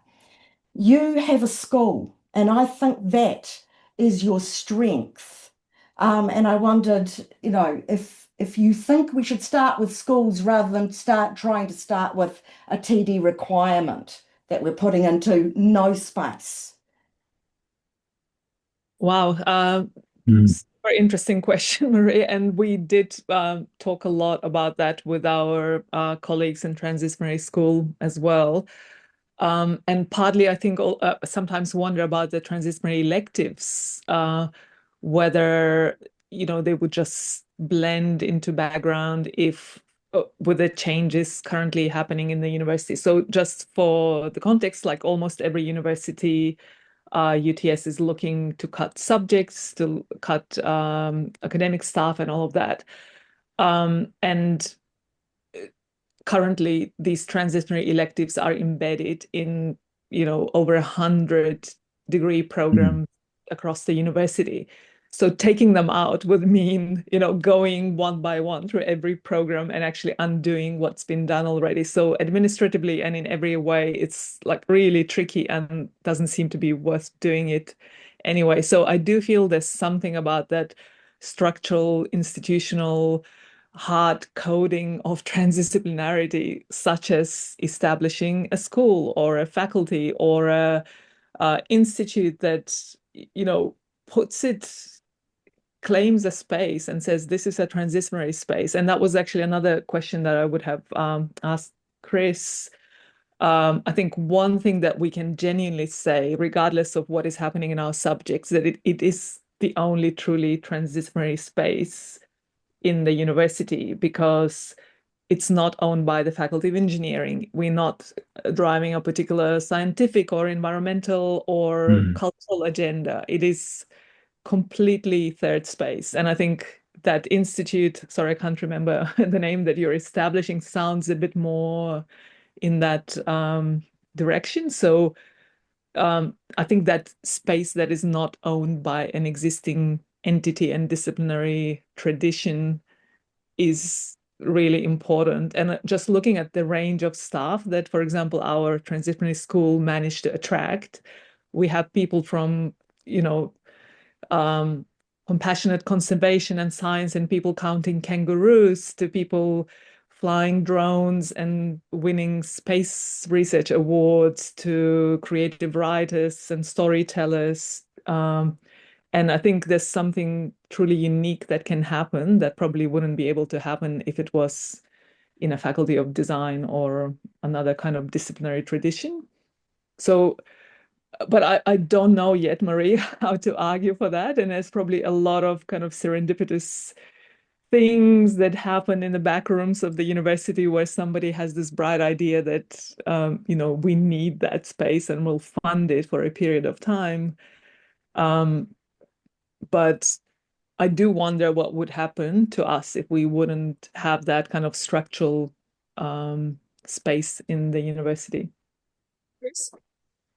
You have a school, and I think that is your strength. And I wondered, if you think we should start with schools rather than trying to start with a TD requirement that we're putting into no space. Wow. Very interesting question, Marie. And we did talk a lot about that with our colleagues in transdisciplinary school as well. And partly, I think, sometimes wonder about the transdisciplinary electives, whether, they would just blend into background if with the changes currently happening in the university. So just for the context, like almost every university, UTS is looking to cut subjects, to cut academic staff and all of that. And currently, these transdisciplinary electives are embedded in, over 100 degree programs across the university. So taking them out would mean, going one by one through every program and actually undoing what's been done already. So administratively and in every way, it's like really tricky and doesn't seem to be worth doing it anyway. So I do feel there's something about that structural, institutional, hard coding of transdisciplinarity, such as establishing a school or a faculty or a institute that, claims a space and says this is a transdisciplinary space. And that was actually another question that I would have asked Chris. I think one thing that we can genuinely say, regardless of what is happening in our subjects, that it is the only truly transdisciplinary space in the university, because it's not owned by the Faculty of Engineering. We're not driving a particular scientific or environmental or cultural agenda. It is completely third space. And I think that institute, sorry, I can't remember the name that you're establishing, sounds a bit more in that direction. So I think that space that is not owned by an existing entity and disciplinary tradition is really important. And just looking at the range of staff that, for example, our transdisciplinary school managed to attract, we have people from, compassionate conservation and science and people counting kangaroos to people flying drones and winning space research awards to creative writers and storytellers. And I think there's something truly unique that can happen that probably wouldn't be able to happen if it was in a faculty of design or another kind of disciplinary tradition. So, but I don't know yet, Marie, how to argue for that. And there's probably a lot of kind of serendipitous things that happen in the back rooms of the university where somebody has this bright idea that, we need that space and we'll fund it for a period of time. But I do wonder what would happen to us if we wouldn't have that kind of structural space in the university. Chris?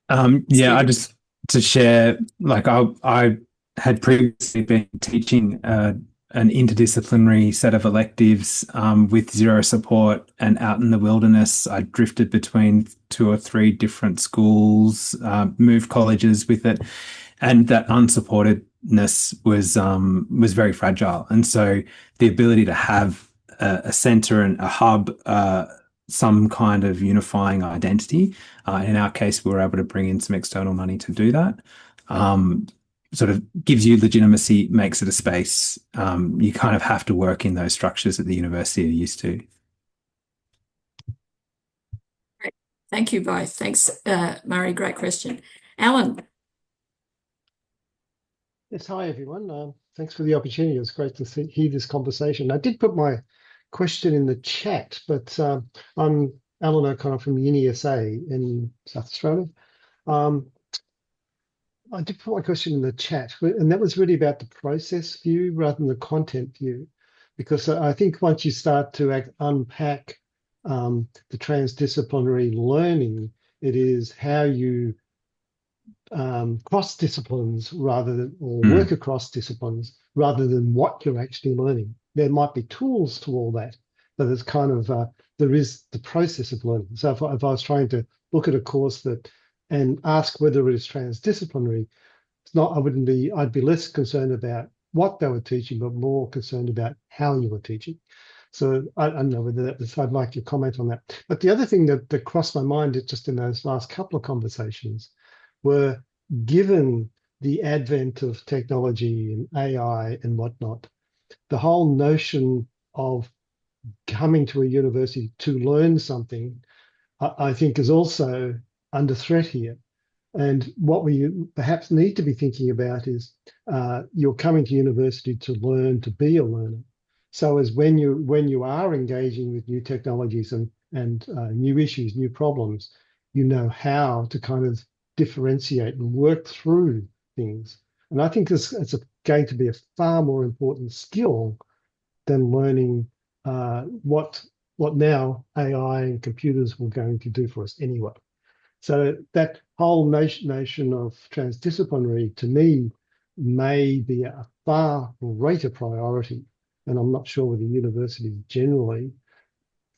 Yeah, I just to share, like I had previously been teaching an interdisciplinary set of electives with zero support, and out in the wilderness, I drifted between 2 or 3 different schools, moved colleges with it, and that unsupportedness was very fragile. And so the ability to have a center and a hub, some kind of unifying identity. In our case, we were able to bring in some external money to do that. Sort of gives you legitimacy, makes it a space. You kind of have to work in those structures that the university are used to. Great. Thank you both. Thanks, Murray. Great question. Alan. Yes, hi everyone. Thanks for the opportunity. It's great to hear this conversation. I did put my question in the chat, but I'm Alan O'Connor from UniSA in South Australia. I did put my question in the chat, and that was really about the process view rather than the content view, because I think once you start to unpack the transdisciplinary learning, it is how you cross disciplines rather than, or work across disciplines rather than what you're actually learning. There might be tools to all that, but it's kind of there is the process of learning. So if I was trying to look at a course that and ask whether it is transdisciplinary, it's not. I'd be less concerned about what they were teaching, but more concerned about how you were teaching. So I don't know whether that was. I'd like your comment on that. But the other thing that crossed my mind just in those last couple of conversations were, given the advent of technology and AI and whatnot, the whole notion of coming to a university to learn something, I think, is also under threat here. And what we perhaps need to be thinking about is you're coming to university to learn to be a learner. So as when you are engaging with new technologies and new issues, new problems, you know how to kind of differentiate and work through things. And I think it's going to be a far more important skill than learning what now AI and computers were going to do for us anyway. So that whole notion of transdisciplinary, to me, may be a far greater priority. And I'm not sure whether universities generally,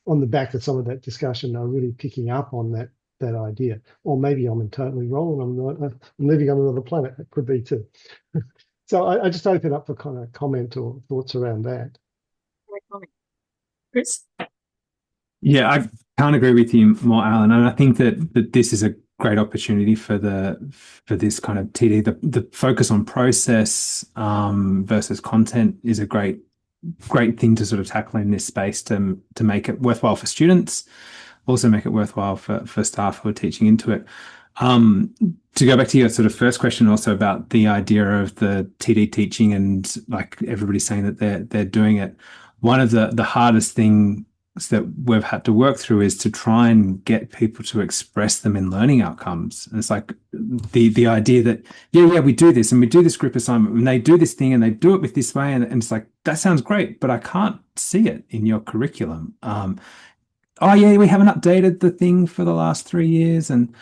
on the back of some of that discussion, are really picking up on that idea. Or maybe I'm totally wrong and I'm living on another planet. That could be too. So I just open up for kind of comment or thoughts around that. Chris? Yeah, I can't agree with you more, Alan. And I think that this is a great opportunity for this kind of TD. The focus on process versus content is a great thing to sort of tackle in this space to make it worthwhile for students, also make it worthwhile for staff who are teaching into it. To go back to your sort of first question also about the idea of the TD teaching and like everybody saying that they're doing it. One of the hardest things that we've had to work through is to try and get people to express them in learning outcomes. And it's like the idea that, yeah, we do this and we do this group assignment and they do this thing and they do it with this way. And it's like, that sounds great, but I can't see it in your curriculum. Oh yeah, we haven't updated the thing for the last 3 years. And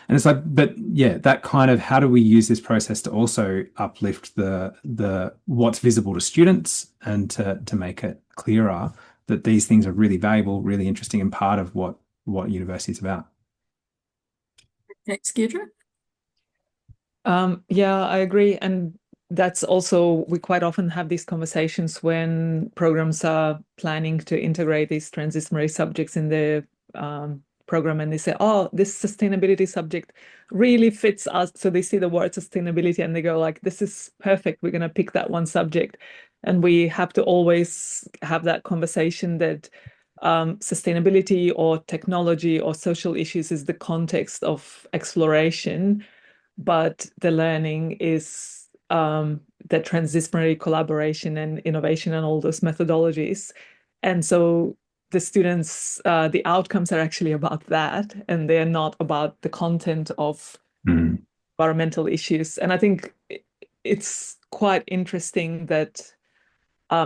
it's like, but yeah, that kind of, how do we use this process to also uplift the what's visible to students and to make it clearer that these things are really valuable, really interesting, and part of what university is about. Thanks, Giedre. Yeah, I agree. And that's also, we quite often have these conversations when programs are planning to integrate these transdisciplinary subjects in the program, and they say, oh, this sustainability subject really fits us. So they see the word sustainability and they go like, this is perfect. We're going to pick that one subject. And we have to always have that conversation that sustainability or technology or social issues is the context of exploration, but the learning is the transdisciplinary collaboration and innovation and all those methodologies. And so the students, the outcomes are actually about that, and they're not about the content of environmental issues. And I think it's quite interesting that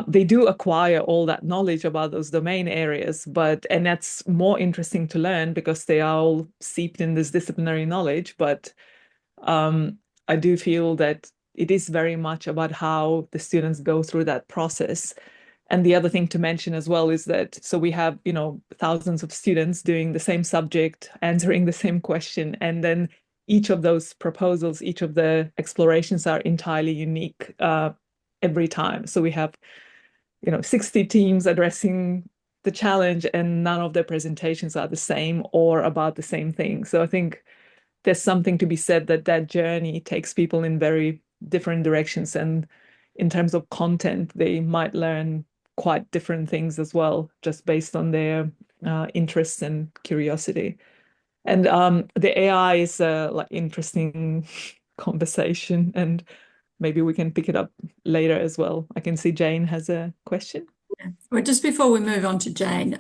they do acquire all that knowledge about those domain areas, and that's more interesting to learn because they are all seeped in this disciplinary knowledge. But I do feel that it is very much about how the students go through that process. And the other thing to mention as well is that, so we have, thousands of students doing the same subject, answering the same question, and then each of those proposals, each of the explorations are entirely unique every time. So we have, 60 teams addressing the challenge, and none of their presentations are the same or about the same thing. So I think there's something to be said that journey takes people in very different directions. And in terms of content, they might learn quite different things as well, just based on their interests and curiosity. And the AI is a interesting conversation, and maybe we can pick it up later as well. I can see Jane has a question. Well, just before we move on to Jane,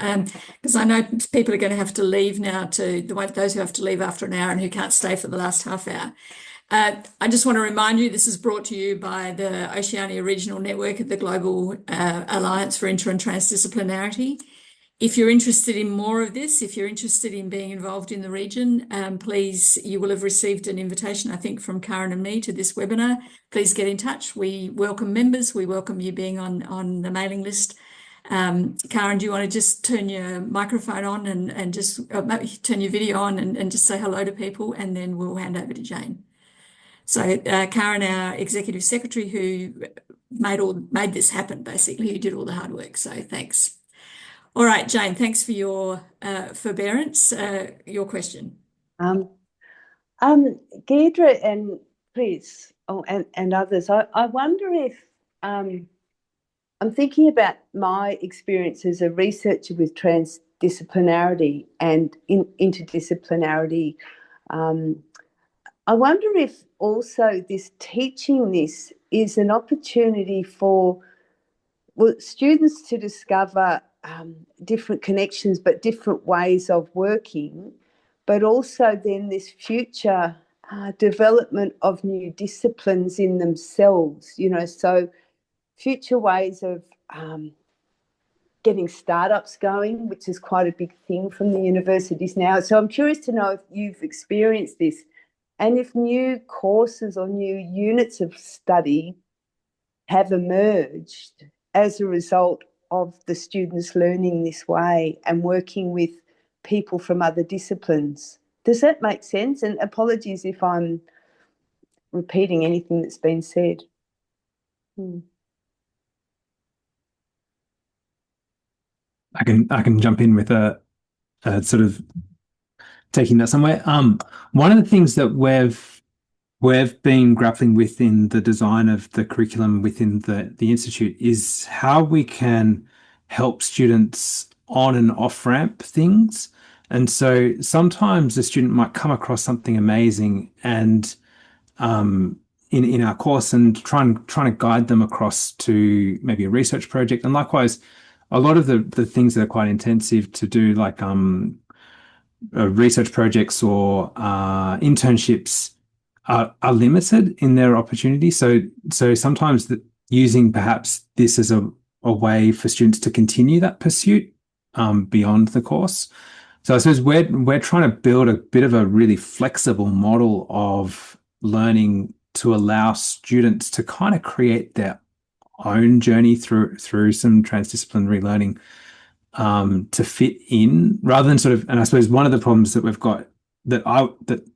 because I know people are going to have to leave now, those who have to leave after an hour and who can't stay for the last half hour. I just want to remind you, this is brought to you by the Oceania Regional Network at the Global Alliance for Inter and Transdisciplinarity. If you're interested in more of this, if you're interested in being involved in the region, please, you will have received an invitation, I think, from Karen and me to this webinar. Please get in touch. We welcome members. We welcome you being on the mailing list. Karen, do you want to just turn your microphone on and just maybe turn your video on and just say hello to people, and then we'll hand over to Jane. So Karen, our executive secretary, who made this happen, basically, who did all the hard work. So thanks. All right, Jane, thanks for your forbearance. Your question. Giedre and Chris, and others, I wonder if I'm thinking about my experience as a researcher with transdisciplinarity and interdisciplinarity. I wonder if also teaching this is an opportunity for students to discover different connections, but different ways of working, but also then this future development of new disciplines in themselves, so future ways of getting startups going, which is quite a big thing from the universities now. So I'm curious to know if you've experienced this, and if new courses or new units of study have emerged as a result of the students learning this way and working with people from other disciplines. Does that make sense? And apologies if I'm repeating anything that's been said. I can jump in with a sort of taking that somewhere. One of the things that we've been grappling with in the design of the curriculum within the institute is how we can help students on and off ramp things. And so sometimes a student might come across something amazing and in our course, and trying to guide them across to maybe a research project. And likewise, a lot of the things that are quite intensive to do, like research projects or internships, are limited in their opportunity. So sometimes using perhaps this as a way for students to continue that pursuit beyond the course. So I suppose we're trying to build a bit of a really flexible model of learning to allow students to kind of create their own journey through some transdisciplinary learning to fit in, rather than sort of. And I suppose one of the problems that we've got that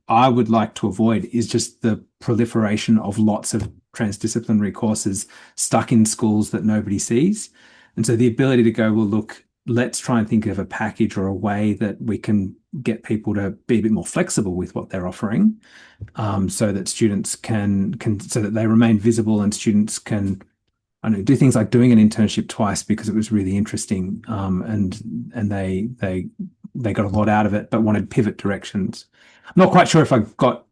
I would like to avoid is just the proliferation of lots of transdisciplinary courses stuck in schools that nobody sees. And so the ability to go, well, look, let's try and think of a package or a way that we can get people to be a bit more flexible with what they're offering, so that students can so that they remain visible, and students can, I don't know, do things like doing an internship twice because it was really interesting, and they got a lot out of it, but wanted pivot directions. I'm not quite sure if I got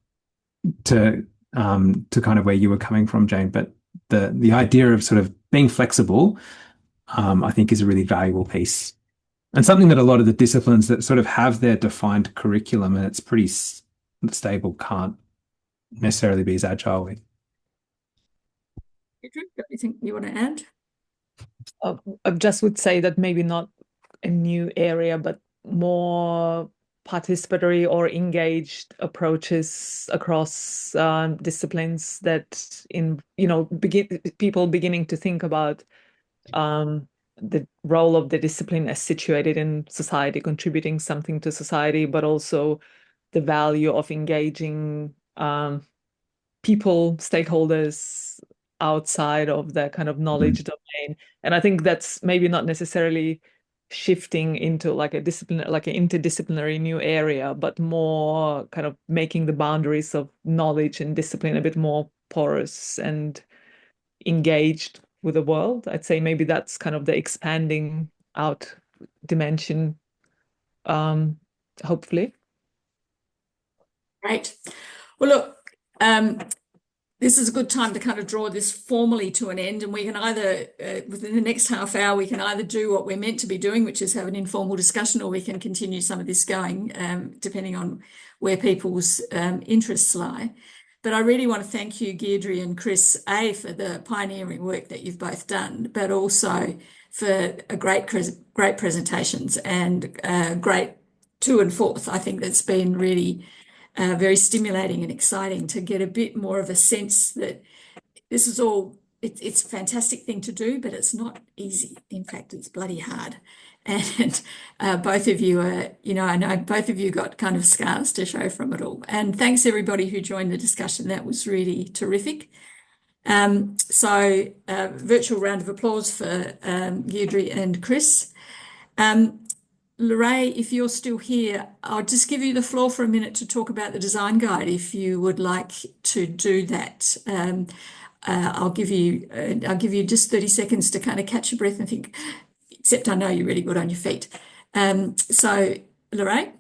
to kind of where you were coming from, Jane, but the idea of sort of being flexible, I think, is a really valuable piece, and something that a lot of the disciplines that sort of have their defined curriculum and it's pretty stable can't necessarily be as agile with. Giedre, got anything you want to add? I just would say that maybe not a new area, but more participatory or engaged approaches across disciplines that people beginning to think about the role of the discipline as situated in society, contributing something to society, but also the value of engaging people, stakeholders outside of the kind of knowledge domain. And I think that's maybe not necessarily shifting into like a discipline, like an interdisciplinary new area, but more kind of making the boundaries of knowledge and discipline a bit more porous and engaged with the world. I'd say maybe that's kind of the expanding out dimension, hopefully. Great. Well, look, this is a good time to kind of draw this formally to an end, and we can either, within the next half hour, we can either do what we're meant to be doing, which is have an informal discussion, or we can continue some of this going, depending on where people's interests lie. But I really want to thank you, Giedre and Chris, for the pioneering work that you've both done, but also for great presentations and great to and forth. I think that's been really very stimulating and exciting to get a bit more of a sense that this is all, it's a fantastic thing to do, but it's not easy. In fact, it's bloody hard. And both of you are, I know both of you got kind of scars to show from it all. And thanks everybody who joined the discussion. That was really terrific. So virtual round of applause for Giedre and Chris. Lorraine, if you're still here, I'll just give you the floor for a minute to talk about the design guide if you would like to do that. I'll give you just 30 seconds to kind of catch your breath and think, except I know you're really good on your feet. So Lorraine?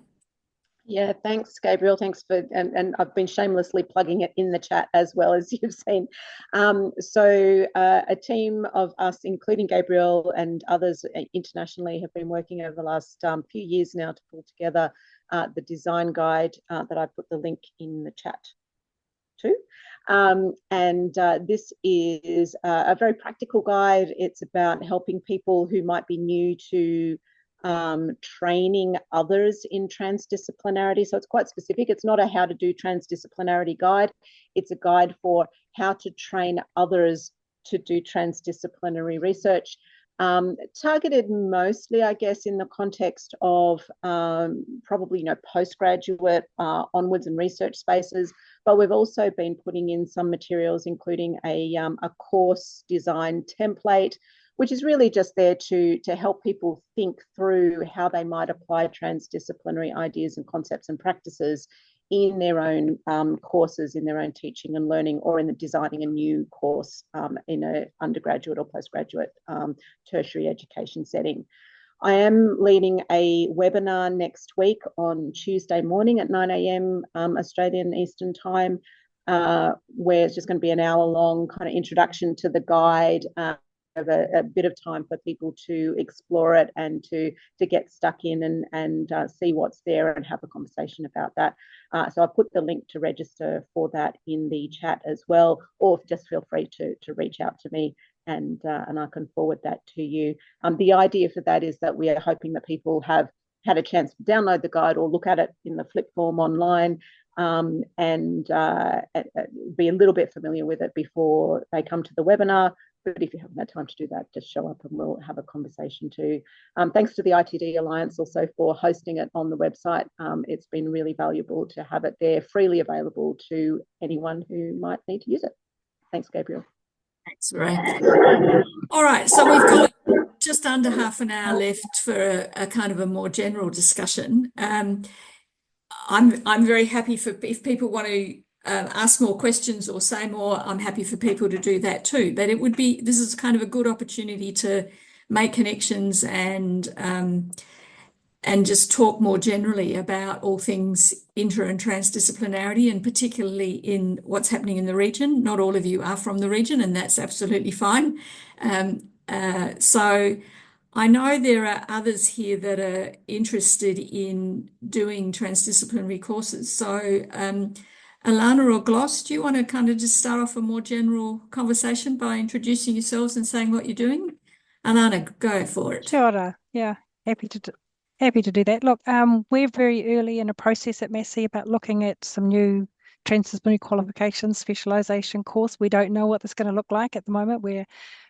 Yeah, thanks, Gabrielle. Thanks for, and I've been shamelessly plugging it in the chat as well, as you've seen. So a team of us, including Gabrielle and others internationally, have been working over the last few years now to pull together the design guide that I put the link in the chat to. This is a very practical guide. It's about helping people who might be new to training others in transdisciplinarity. So it's quite specific. It's not a how to do transdisciplinarity guide. It's a guide for how to train others to do transdisciplinary research, targeted mostly, I guess, in the context of probably, postgraduate onwards and research spaces. But we've also been putting in some materials, including a course design template, which is really just there to help people think through how they might apply transdisciplinary ideas and concepts and practices in their own courses, in their own teaching and learning, or in the designing a new course in an undergraduate or postgraduate tertiary education setting. I am leading a webinar next week on Tuesday morning at 9 a.m. Australian Eastern Time, where it's just going to be an hour-long kind of introduction to the guide, have a bit of time for people to explore it and to get stuck in and see what's there and have a conversation about that. So I put the link to register for that in the chat as well, or just feel free to reach out to me and I can forward that to you. The idea for that is that we are hoping that people have had a chance to download the guide or look at it in the flip form online, and be a little bit familiar with it before they come to the webinar. But if you haven't had time to do that, just show up and we'll have a conversation too. Thanks to the ITD Alliance also for hosting it on the website. It's been really valuable to have it there freely available to anyone who might need to use it. Thanks, Gabrielle. Thanks, Lorraine. All right, so we've got just under half an hour left for a kind of a more general discussion. I'm very happy for if people want to ask more questions or say more, I'm happy for people to do that too. But this is kind of a good opportunity to make connections and just talk more generally about all things inter and transdisciplinarity, and particularly in what's happening in the region. Not all of you are from the region, and that's absolutely fine. So I know there are others here that are interested in doing transdisciplinary courses. So Alana or Gloss, do you want to kind of just start off a more general conversation by introducing yourselves and saying what you're doing? Alana, go for it. Kia ora. Yeah, happy to Happy to do that. Look, we're very early in a process at Massey about looking at some new transdisciplinary qualifications, specialisation course. We don't know what that's going to look like at the moment. We're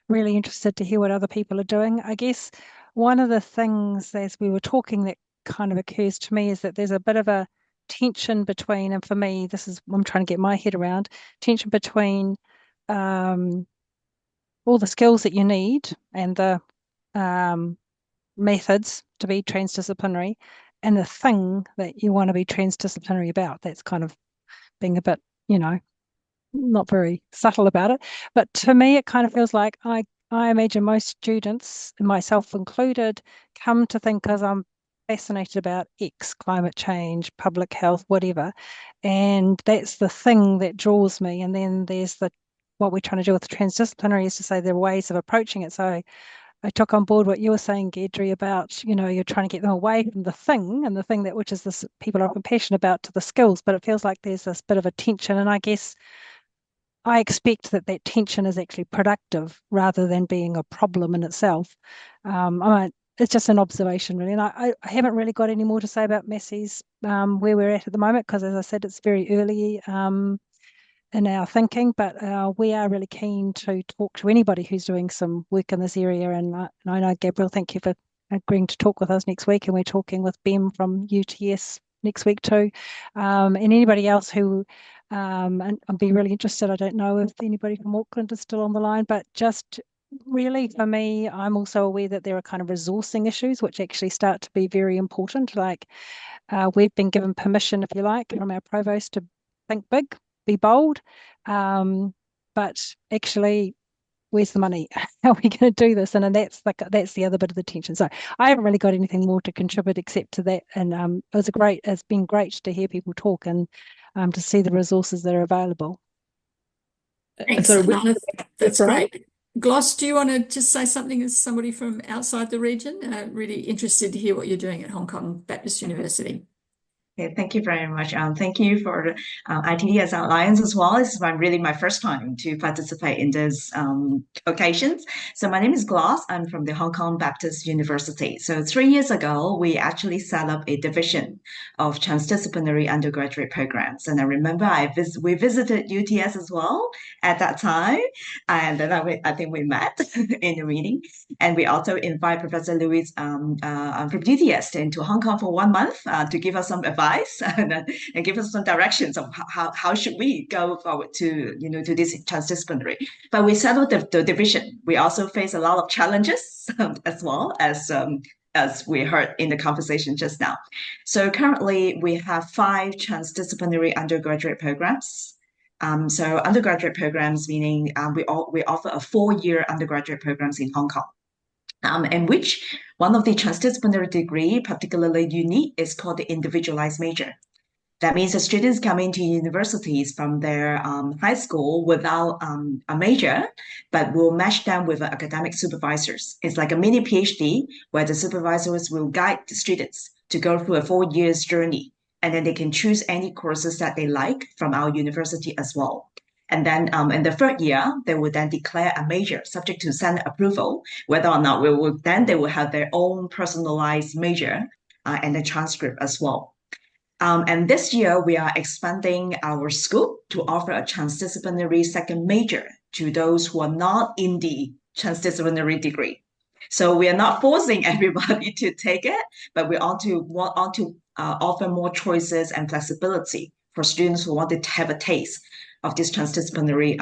really interested to hear what other people are doing. I guess one of the things as we were talking that kind of occurs to me is that there's a bit of a tension between, and for me, this is what I'm trying to get my head around, tension between all the skills that you need and the methods to be transdisciplinary and the thing that you want to be transdisciplinary about. That's kind of being a bit, not very subtle about it. But to me, it kind of feels like I imagine most students, myself included, come to think because I'm fascinated about X, climate change, public health, whatever. And that's the thing that draws me. And then there's what we're trying to do with the transdisciplinary is to say there are ways of approaching it. So I took on board what you were saying, Giedre, about, you're trying to get them away from the thing and the thing that which is this people are often passionate about to the skills, but it feels like there's this bit of a tension. And I guess I expect that tension is actually productive rather than being a problem in itself. It's just an observation, really. And I haven't really got any more to say about Massey's where we're at the moment, because as I said, it's very early in our thinking, but we are really keen to talk to anybody who's doing some work in this area. And I know, Gabrielle, thank you for agreeing to talk with us next week. And we're talking with Bem from UTS next week too. And anybody else who, and I'd be really interested. I don't know if anybody from Auckland is still on the line, but just really for me, I'm also aware that there are kind of resourcing issues which actually start to be very important. Like we've been given permission, if you like, from our provost to think big, be bold, but actually, where's the money? How are we going to do this? And that's the other bit of the tension. So I haven't really got anything more to contribute except to that. And it's been great to hear people talk and to see the resources that are available. Thanks, So that's great. Gloss, do you want to just say something as somebody from outside the region? Really interested to hear what you're doing at Hong Kong Baptist University. Okay, thank you very much. Thank you for ITD as Alliance as well. This is really my first time to participate in this occasions. So my name is Gloss. I'm from the Hong Kong Baptist University. So 3 years ago, we actually set up a division of transdisciplinary undergraduate programs. And I remember we visited UTS as well at that time. And then I think we met in the meeting. And we also invite Professor Louis from UTS into Hong Kong for 1 month to give us some advice and give us some directions of how should we go forward to to this transdisciplinary. But we settled the division. We also face a lot of challenges as well as we heard in the conversation just now. So currently we have 5 transdisciplinary undergraduate programs. So undergraduate programs meaning we offer a 4-year undergraduate programs in Hong Kong. In which one of the transdisciplinary degree particularly unique is called the individualized major. That means the students come into universities from their high school without a major, but we'll match them with academic supervisors. It's like a mini PhD where the supervisors will guide the students to go through a 4 years journey. And then they can choose any courses that they like from our university as well. And then in the 3rd year, they will then declare a major subject to Senate approval, whether or not they will have their own personalized major and the transcript as well. And this year, we are expanding our scope to offer a transdisciplinary second major to those who are not in the transdisciplinary degree. So we are not forcing everybody to take it, but we want to offer more choices and flexibility for students who want to have a taste of this transdisciplinary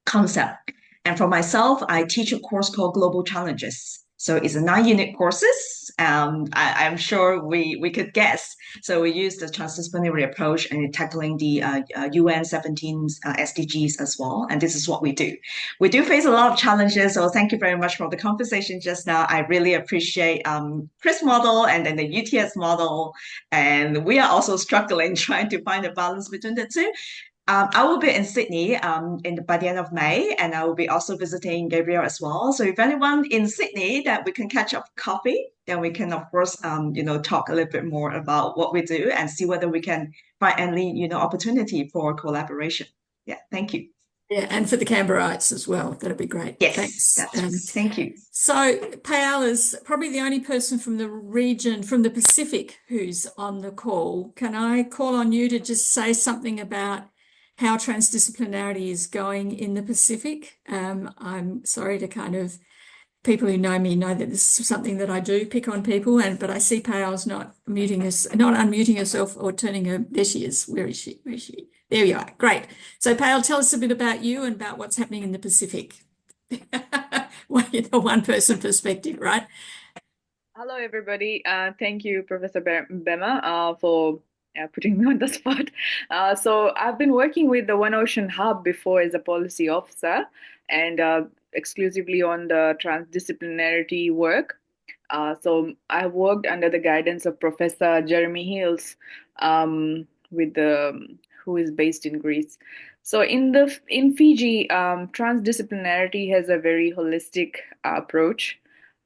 concept. And for myself, I teach a course called Global Challenges. So it's a 9-unit courses. I'm sure we could guess. So we use the transdisciplinary approach and tackling the UN 17 SDGs as well. And this is what we do. We do face a lot of challenges. So thank you very much for the conversation just now. I really appreciate Chris model and then the UTS model. And we are also struggling trying to find a balance between the two. I will be in Sydney by the end of May, and I will be also visiting Gabrielle as well. So if anyone in Sydney that we can catch up coffee, then we can of course talk a little bit more about what we do and see whether we can find any opportunity for collaboration. Yeah, thank you. Yeah, and for the Canberraites as well. That'd be great. Yes, Thanks. that's right. Thank you. So Payal is probably the only person from the region, from the Pacific, who's on the call. Can I call on you to just say something about how transdisciplinarity is going in the Pacific? I'm sorry to kind of, people who know me know that this is something that I do pick on people, but I see Payal's not unmuting herself or turning her. There she is. Where is she? Where is she? There you are. Great. So Payal, tell us a bit about you and about what's happening in the Pacific. Well, the one person perspective, right? Hello, everybody. Thank you, Professor Bema, for putting me on the spot. So I've been working with the One Ocean Hub before as a policy officer and exclusively on the transdisciplinarity work. So I worked under the guidance of Professor Jeremy Hills, who is based in Greece. So in Fiji, transdisciplinarity has a very holistic approach.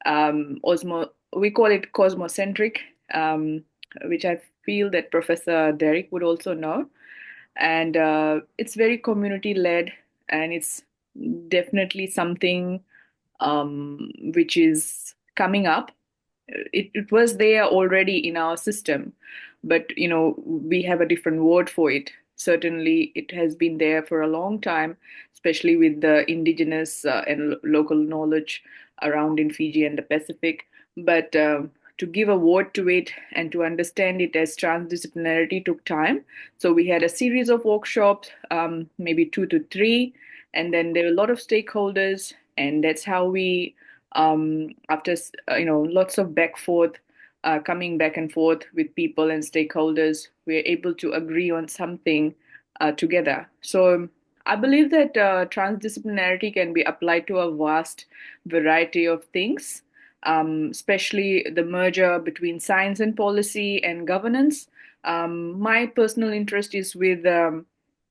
We call it cosmocentric, which I feel that Professor Derek would also know. And it's very community led, and it's definitely something which is coming up. It was there already in our system, but we have a different word for it. Certainly, it has been there for a long time, especially with the indigenous and local knowledge around in Fiji and the Pacific. But to give a word to it and to understand it as transdisciplinarity took time. So we had a series of workshops, maybe 2 to 3, and then there were a lot of stakeholders, and that's how we, after lots of coming back and forth with people and stakeholders, we're able to agree on something together. So I believe that transdisciplinarity can be applied to a vast variety of things, especially the merger between science and policy and governance. My personal interest is with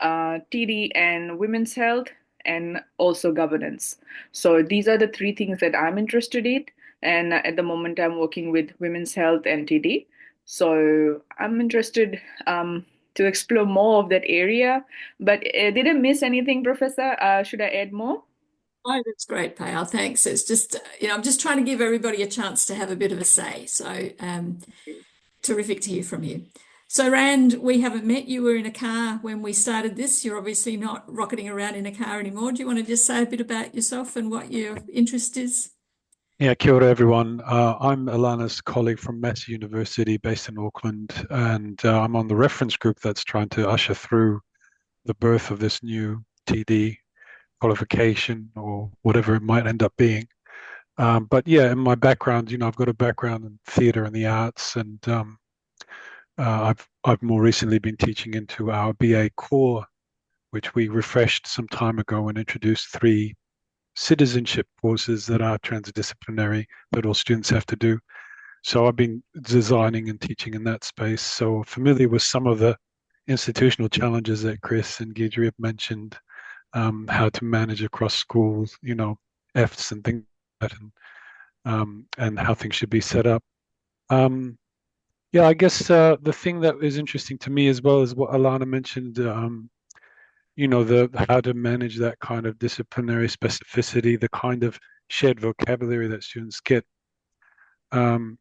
TD and women's health and also governance. So these are the 3 things that I'm interested in. And at the moment, I'm working with women's health and TD. So I'm interested to explore more of that area. But did I miss anything, Professor? Should I add more? Oh, that's great, Payal. Thanks. It's just, I'm just trying to give everybody a chance to have a bit of a say. So terrific to hear from you. So Rand, we haven't met. You were in a car when we started this. You're obviously not rocketing around in a car anymore. Do you want to just say a bit about yourself and what your interest is? Yeah, kia ora, everyone. I'm Alana's colleague from Massey University based in Auckland, and I'm on the reference group that's trying to usher through the birth of this new TD qualification or whatever it might end up being. But yeah, in my background, I've got a background in theatre and the arts, and I've more recently been teaching into our BA core, which we refreshed some time ago and introduced 3 citizenship courses that are transdisciplinary that all students have to do. So I've been designing and teaching in that space. So familiar with some of the institutional challenges that Chris and Giedre have mentioned, how to manage across schools, Fs and things like that, and how things should be set up. Yeah, I guess the thing that is interesting to me as well is what Alana mentioned, how to manage that kind of disciplinary specificity, the kind of shared vocabulary that students get. And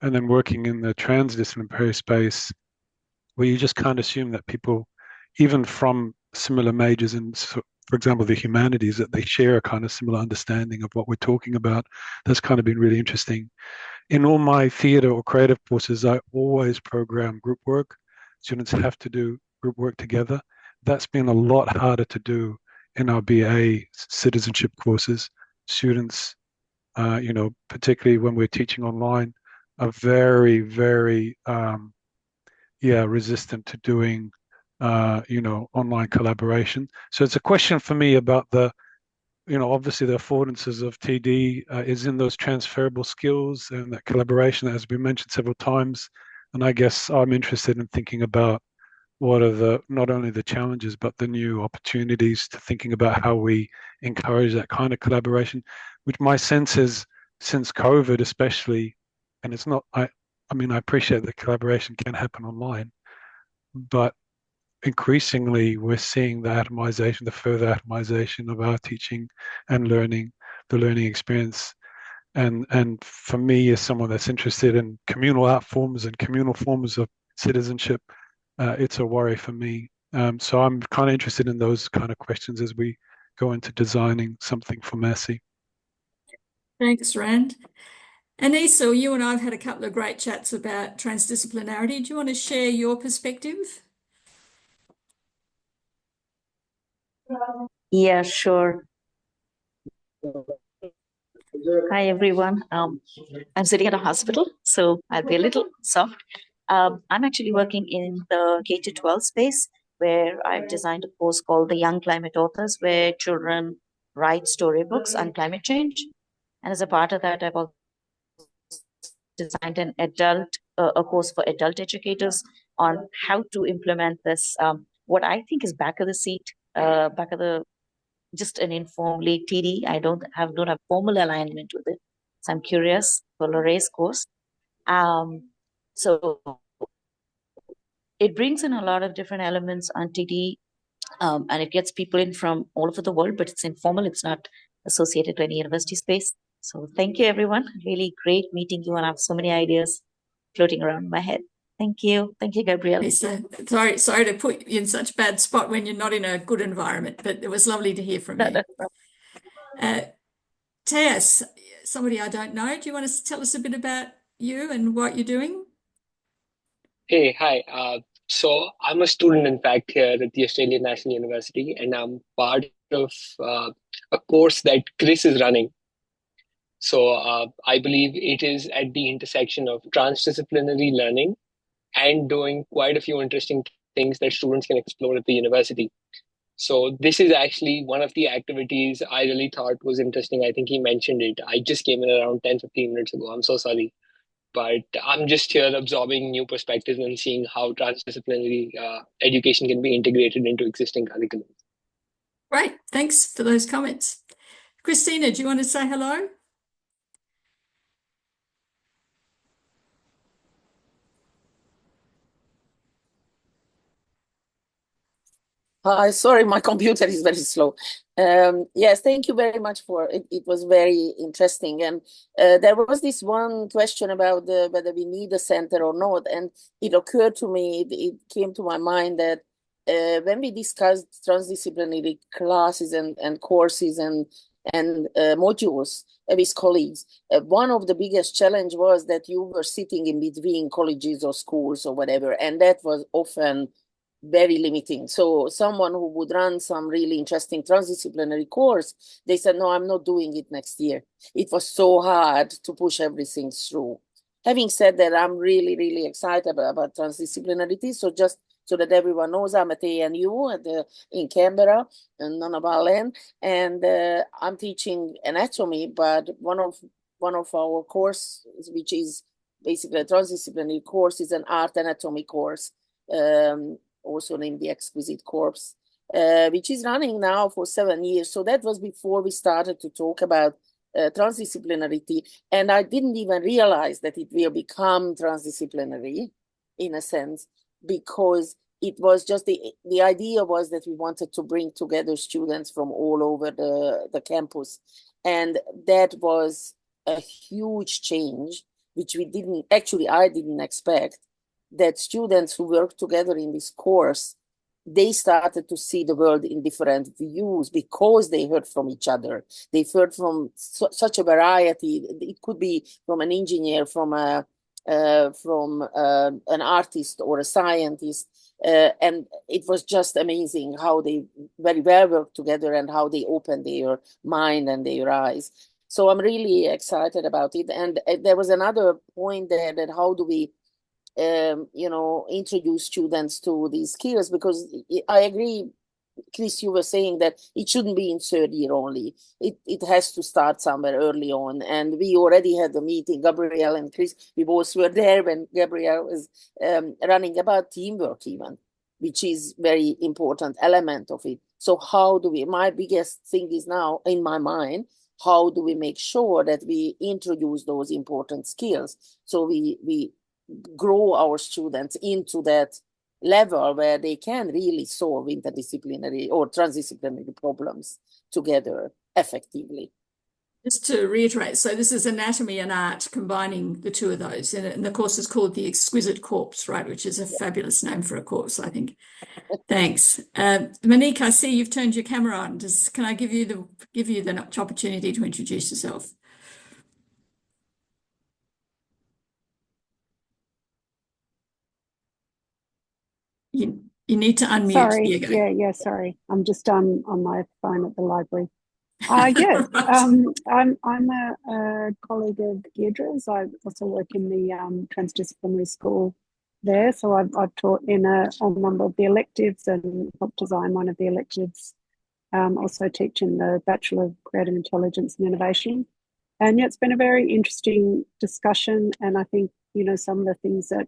then working in the transdisciplinary space, where you just can't assume that people, even from similar majors in, for example, the humanities, that they share a kind of similar understanding of what we're talking about. That's kind of been really interesting. In all my theatre or creative courses, I always program group work. Students have to do group work together. That's been a lot harder to do in our BA citizenship courses. Students, particularly when we're teaching online, are very, very, resistant to doing, online collaboration. So it's a question for me about obviously the affordances of TD is in those transferable skills and that collaboration that has been mentioned several times. And I guess I'm interested in thinking about what are not only the challenges, but the new opportunities to thinking about how we encourage that kind of collaboration, which my sense is since COVID especially, and it's not, I appreciate that collaboration can happen online, but increasingly we're seeing the atomization, the further atomization of our teaching and learning, the learning experience. And for me, as someone that's interested in communal art forms and communal forms of citizenship, it's a worry for me. So I'm kind of interested in those kind of questions as we go into designing something for Massey. Thanks, Rand. Anissa, you and I have had a couple of great chats about transdisciplinarity. Do you want to share your perspective? Yeah, sure. Hi, everyone. I'm sitting at a hospital, so I'll be a little soft. I'm actually working in the K-12 space, where I've designed a course called The Young Climate Authors, where children write storybooks on climate change. And as a part of that, I've also designed a course for adult educators on how to implement this, what I think is back of the seat, just an informally TD. I don't have formal alignment with it. So I'm curious for Lorraine's course. So it brings in a lot of different elements on TD, and it gets people in from all over the world, but it's informal. It's not associated to any university space. So thank you, everyone. Really great meeting you, and I have so many ideas floating around my head. Thank you. Thank you, Gabrielle. Sorry to put you in such a bad spot when you're not in a good environment, but it was lovely to hear from you. Tess, somebody I don't know, do you want to tell us a bit about you and what you're doing? Hey, hi. So I'm a student, in fact, here at the Australian National University, and I'm part of a course that Chris is running. So I believe it is at the intersection of transdisciplinary learning and doing quite a few interesting things that students can explore at the university. So this is actually one of the activities I really thought was interesting. I think he mentioned it. I just came in around 10, 15 minutes ago. I'm so sorry. But I'm just here absorbing new perspectives and seeing how transdisciplinary education can be integrated into existing curriculums. Great. Thanks for those comments. Christina, do you want to say hello? Hi, sorry, my computer is very slow. Yes, thank you very much for it. It was very interesting. And there was this one question about whether we need a center or not. And it occurred to me, it came to my mind that when we discussed transdisciplinary classes and courses and modules with colleagues, one of the biggest challenge was that you were sitting in between colleges or schools or whatever. And that was often very limiting. So someone who would run some really interesting transdisciplinary course, they said, no, I'm not doing it next year. It was so hard to push everything through. Having said that, I'm really, really excited about transdisciplinarity. So just so that everyone knows, I'm at ANU in Canberra, in Nonabalan, and I'm teaching anatomy, but one of our courses, which is basically a transdisciplinary course, is an art anatomy course, also named the Exquisite Corpse, which is running now for 7 years. So that was before we started to talk about transdisciplinarity. And I didn't even realize that it will become transdisciplinary in a sense, because it was just the idea was that we wanted to bring together students from all over the campus. And that was a huge change, which I didn't expect, that students who work together in this course, they started to see the world in different views because they heard from each other. They heard from such a variety. It could be from an engineer, from an artist or a scientist. And it was just amazing how they very well worked together and how they opened their mind and their eyes. So I'm really excited about it. And there was another point there, that how do we introduce students to these skills, because I agree, Chris, you were saying that it shouldn't be in third year only. It has to start somewhere early on. And we already had a meeting, Gabrielle and Chris, we both were there when Gabrielle was running about teamwork even, which is very important element of it. So my biggest thing is now in my mind, how do we make sure that we introduce those important skills? So we grow our students into that level where they can really solve interdisciplinary or transdisciplinary problems together effectively. Just to reiterate, so this is anatomy and art combining the two of those, and the course is called The Exquisite Corpse, right, which is a fabulous name for a course, I think. Thanks. Monique, I see you've turned your camera on. Can I give you the opportunity to introduce yourself? You need to unmute. Sorry, yeah, sorry. I'm just on my phone at the library. Yeah, I'm a colleague of Giedre's. I also work in the transdisciplinary school there, so I've taught in a number of the electives and helped design one of the electives. Also teach in the Bachelor of Creative Intelligence and Innovation. And yeah, it's been a very interesting discussion, and I think, you know, some of the things that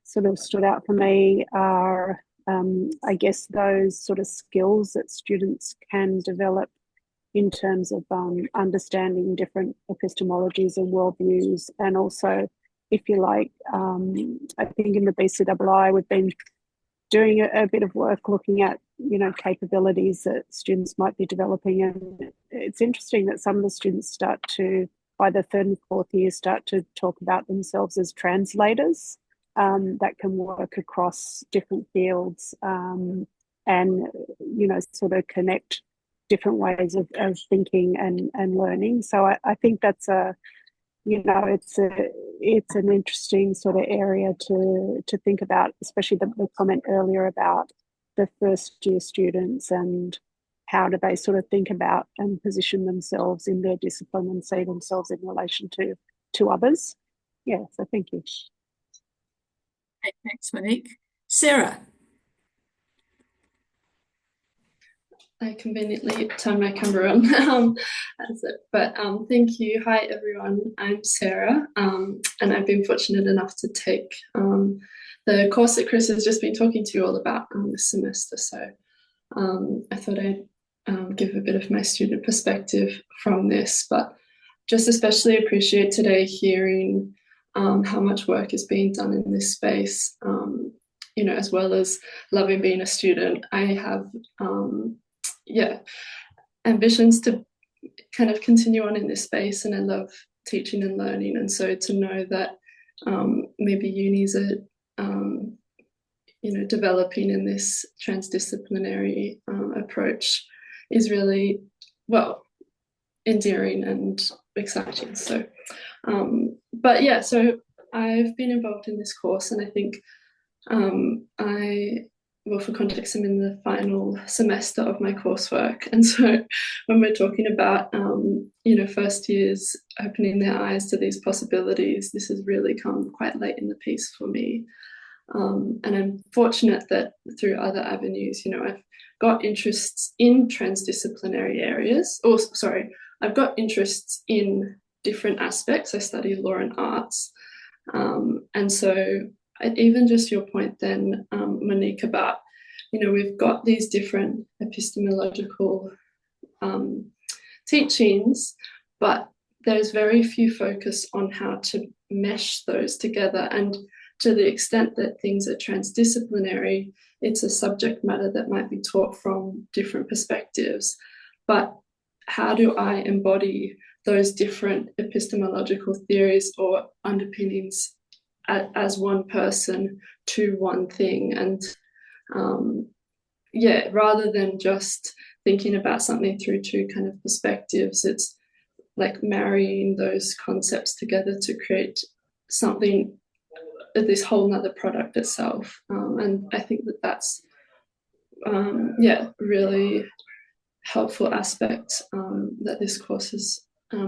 sort of stood out for me are, I guess, those sort of skills that students can develop in terms of understanding different epistemologies and worldviews. And also, if you like, I think in the BCII, we've been doing a bit of work looking at, you know, capabilities that students might be developing. And it's interesting that some of the students start to, by the third and fourth year, start to talk about themselves as translators that can work across different fields and, you know, sort of connect different ways of thinking and learning. So I think that's you know, it's an interesting sort of area to think about, especially the comment earlier about the first year students and how do they sort of think about and position themselves in their discipline and see themselves in relation to others. Yeah, so thank you. Thanks, Monique. Sarah. I conveniently turned my camera on. Thank you. Hi, everyone. I'm Sarah, and I've been fortunate enough to take the course that Chris has just been talking to you all about this semester. So I thought I'd give a bit of my student perspective from this, but just especially appreciate today hearing how much work is being done in this space, you know, as well as loving being a student. I have ambitions to kind of continue on in this space, and I love teaching and learning. And so to know that maybe unis are, you know, developing in this transdisciplinary approach is really, well, endearing and exciting. So, so I've been involved in this course, and I think well, for context, I'm in the final semester of my coursework. And so when we're talking about, you know, first years opening their eyes to these possibilities, this has really come quite late in the piece for me. And I'm fortunate that through other avenues, you know, I've got interests in transdisciplinary areas, I've got interests in different aspects. I study law and arts. And so even just your point then, Monique, about, you know, we've got these different epistemological teachings, but there's very few focus on how to mesh those together. And to the extent that things are transdisciplinary, it's a subject matter that might be taught from different perspectives. But how do I embody those different epistemological theories or underpinnings as one person to one thing? And rather than just thinking about something through two kind of perspectives, it's like marrying those concepts together to create something, this whole nother product itself. And I think that that's really helpful aspect that this course has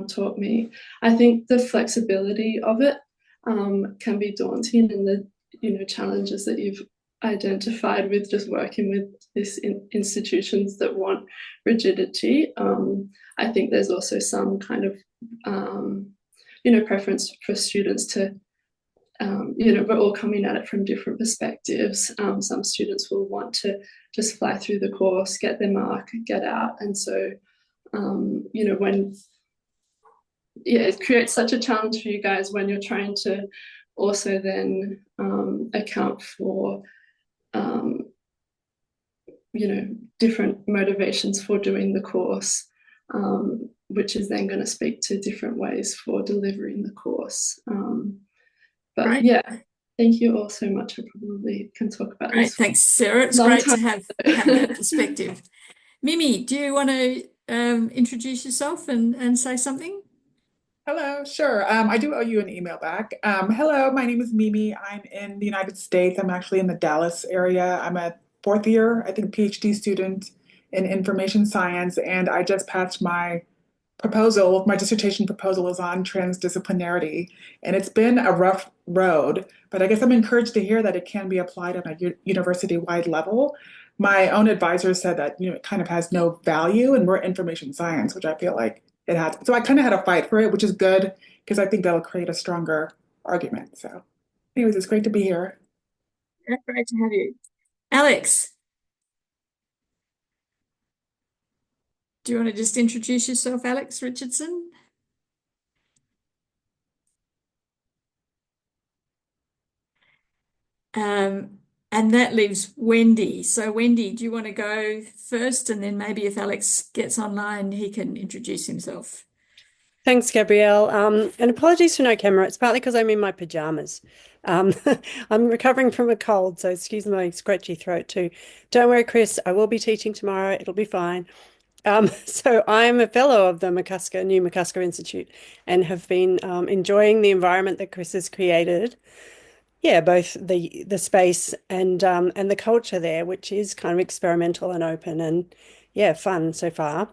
taught me. I think the flexibility of it can be daunting, and the, you know, challenges that you've identified with just working with these institutions that want rigidity. I think there's also some kind of you know, preference for students to you know, we're all coming at it from different perspectives. Some students will want to just fly through the course, get their mark, get out. And so, you know, it creates such a challenge for you guys when you're trying to also then account for different motivations for doing the course, which is then going to speak to different ways for delivering the course. But Right. yeah, thank you all so much. I probably can talk about Great, this. thanks, Sarah. It's great to have that perspective. Mimi, do you want to introduce yourself and say something? Hello, sure. I do owe you an email back. Hello, my name is Mimi. I'm in the United States. I'm actually in the Dallas area. I'm a fourth year, I think, PhD student in information science, and I just passed my proposal. My dissertation proposal is on transdisciplinarity, and it's been a rough road, but I guess I'm encouraged to hear that it can be applied on a university-wide level. My own advisor said that, it kind of has no value, and we're information science, which I feel like it has. So I kind of had to fight for it, which is good because I think that'll create a stronger argument. So anyways, it's great to be here. Yeah, great to have you. Alex, do you want to just introduce yourself, Alex Richardson? And that leaves Wendy. So Wendy, do you want to go first? And then maybe if Alex gets online, he can introduce himself. Thanks, Gabrielle. And apologies for no camera. It's partly because I'm in my pajamas. I'm recovering from a cold, so excuse my scratchy throat too. Don't worry, Chris, I will be teaching tomorrow. It'll be fine. So I'm a fellow of the New McCusker Institute, and have been enjoying the environment that Chris has created. Yeah, both the space and the culture there, which is kind of experimental and open and yeah, fun so far.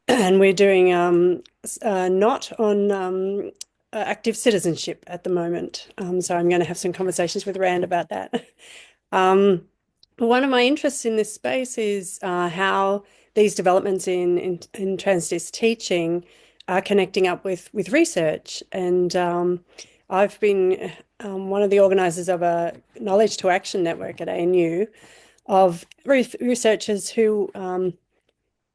And we're doing not on active citizenship at the moment. So I'm going to have some conversations with Rand about that. One of my interests in this space is how these developments in transdis teaching are connecting up with research. And I've been one of the organisers of a Knowledge to Action network at ANU of researchers who,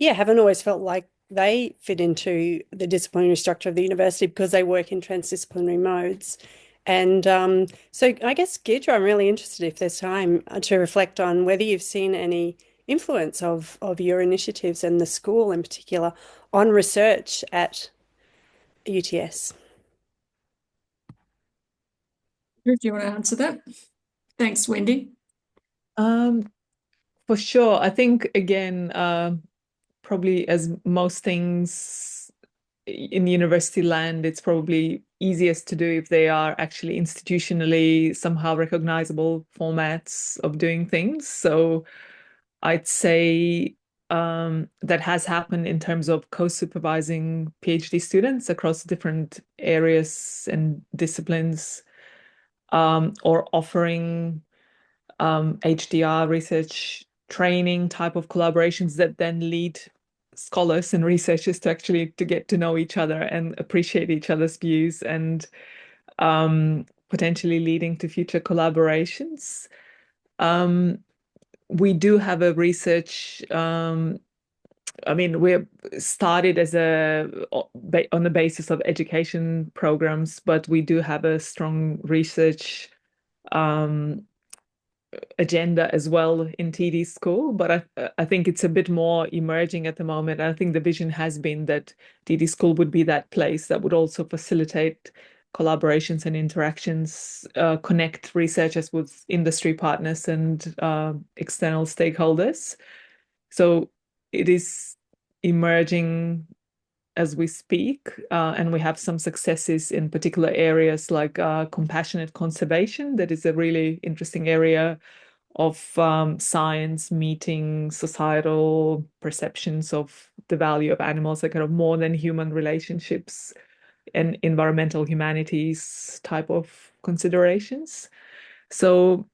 haven't always felt like they fit into the disciplinary structure of the university because they work in transdisciplinary modes. And so I guess, Giedre, I'm really interested if there's time to reflect on whether you've seen any influence of your initiatives and the school in particular on research at UTS. Do you want to answer that? Thanks, Wendy. For sure. I think, again, probably as most things in university land, it's probably easiest to do if they are actually institutionally somehow recognizable formats of doing things. So I'd say that has happened in terms of co-supervising PhD students across different areas and disciplines, or offering HDR research training type of collaborations that then lead scholars and researchers to get to know each other and appreciate each other's views, and potentially leading to future collaborations. We do have a research, we're started as on the basis of education programs, but we do have a strong research agenda as well in TD School, but I think it's a bit more emerging at the moment. I think the vision has been that TD School would be that place that would also facilitate collaborations and interactions, connect researchers with industry partners and external stakeholders. So it is emerging as we speak, and we have some successes in particular areas like compassionate conservation. That is a really interesting area of science meeting societal perceptions of the value of animals, like kind of more than human relationships and environmental humanities type of considerations. So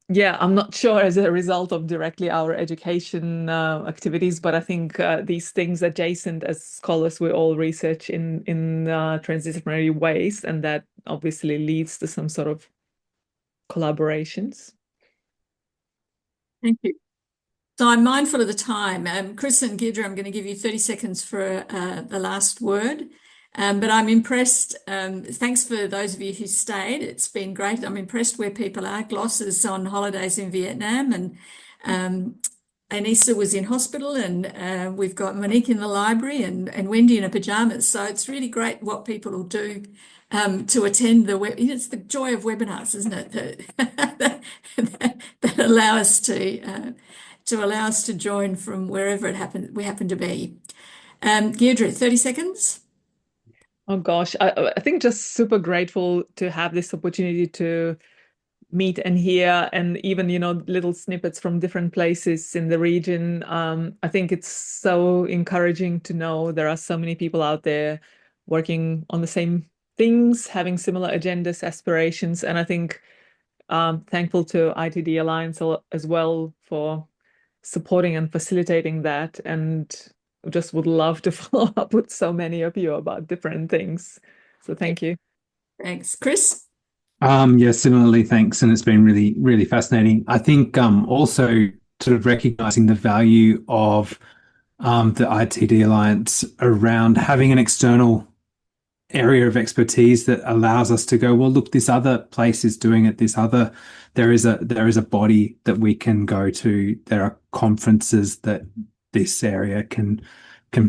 yeah, I'm not sure as a result of directly our education activities, but I think these things adjacent as scholars, we all research in transdisciplinary ways, and that obviously leads to some sort of collaborations. Thank you. So I'm mindful of the time. Chris and Giedre, I'm going to give you 30 seconds for the last word. But I'm impressed. Thanks for those of you who stayed. It's been great. I'm impressed where people are. Gloss is on holidays in Vietnam, and Anissa was in hospital, and we've got Monique in the library, and Wendy in her pajamas. So it's really great what people will do to attend the web. It's the joy of webinars, isn't it? That allow us to join from wherever we happen to be. Giedre, 30 seconds. Oh gosh, I think just super grateful to have this opportunity to meet and hear, and even, little snippets from different places in the region. I think it's so encouraging to know there are so many people out there working on the same things, having similar agendas, aspirations, and I think thankful to ITD Alliance as well for supporting and facilitating that, and just would love to follow up with so many of you about different things. So thank you. Thanks. Chris? Yeah, similarly, thanks. And it's been really, really fascinating. I think also sort of recognizing the value of the ITD Alliance around having an external area of expertise that allows us to go, well, look, this other place is doing it. There is a body that we can go to. There are conferences that this area can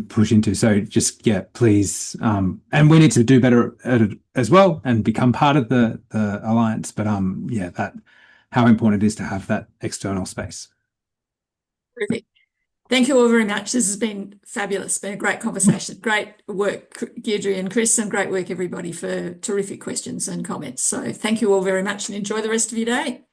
push into. So just, yeah, please. And we need to do better at it as well and become part of the alliance. But yeah, how important it is to have that external space. Terrific. Thank you all very much. This has been fabulous. It's been a great conversation. Great work, Giedre and Chris, and great work, everybody, for terrific questions and comments. So thank you all very much, and enjoy the rest of your day.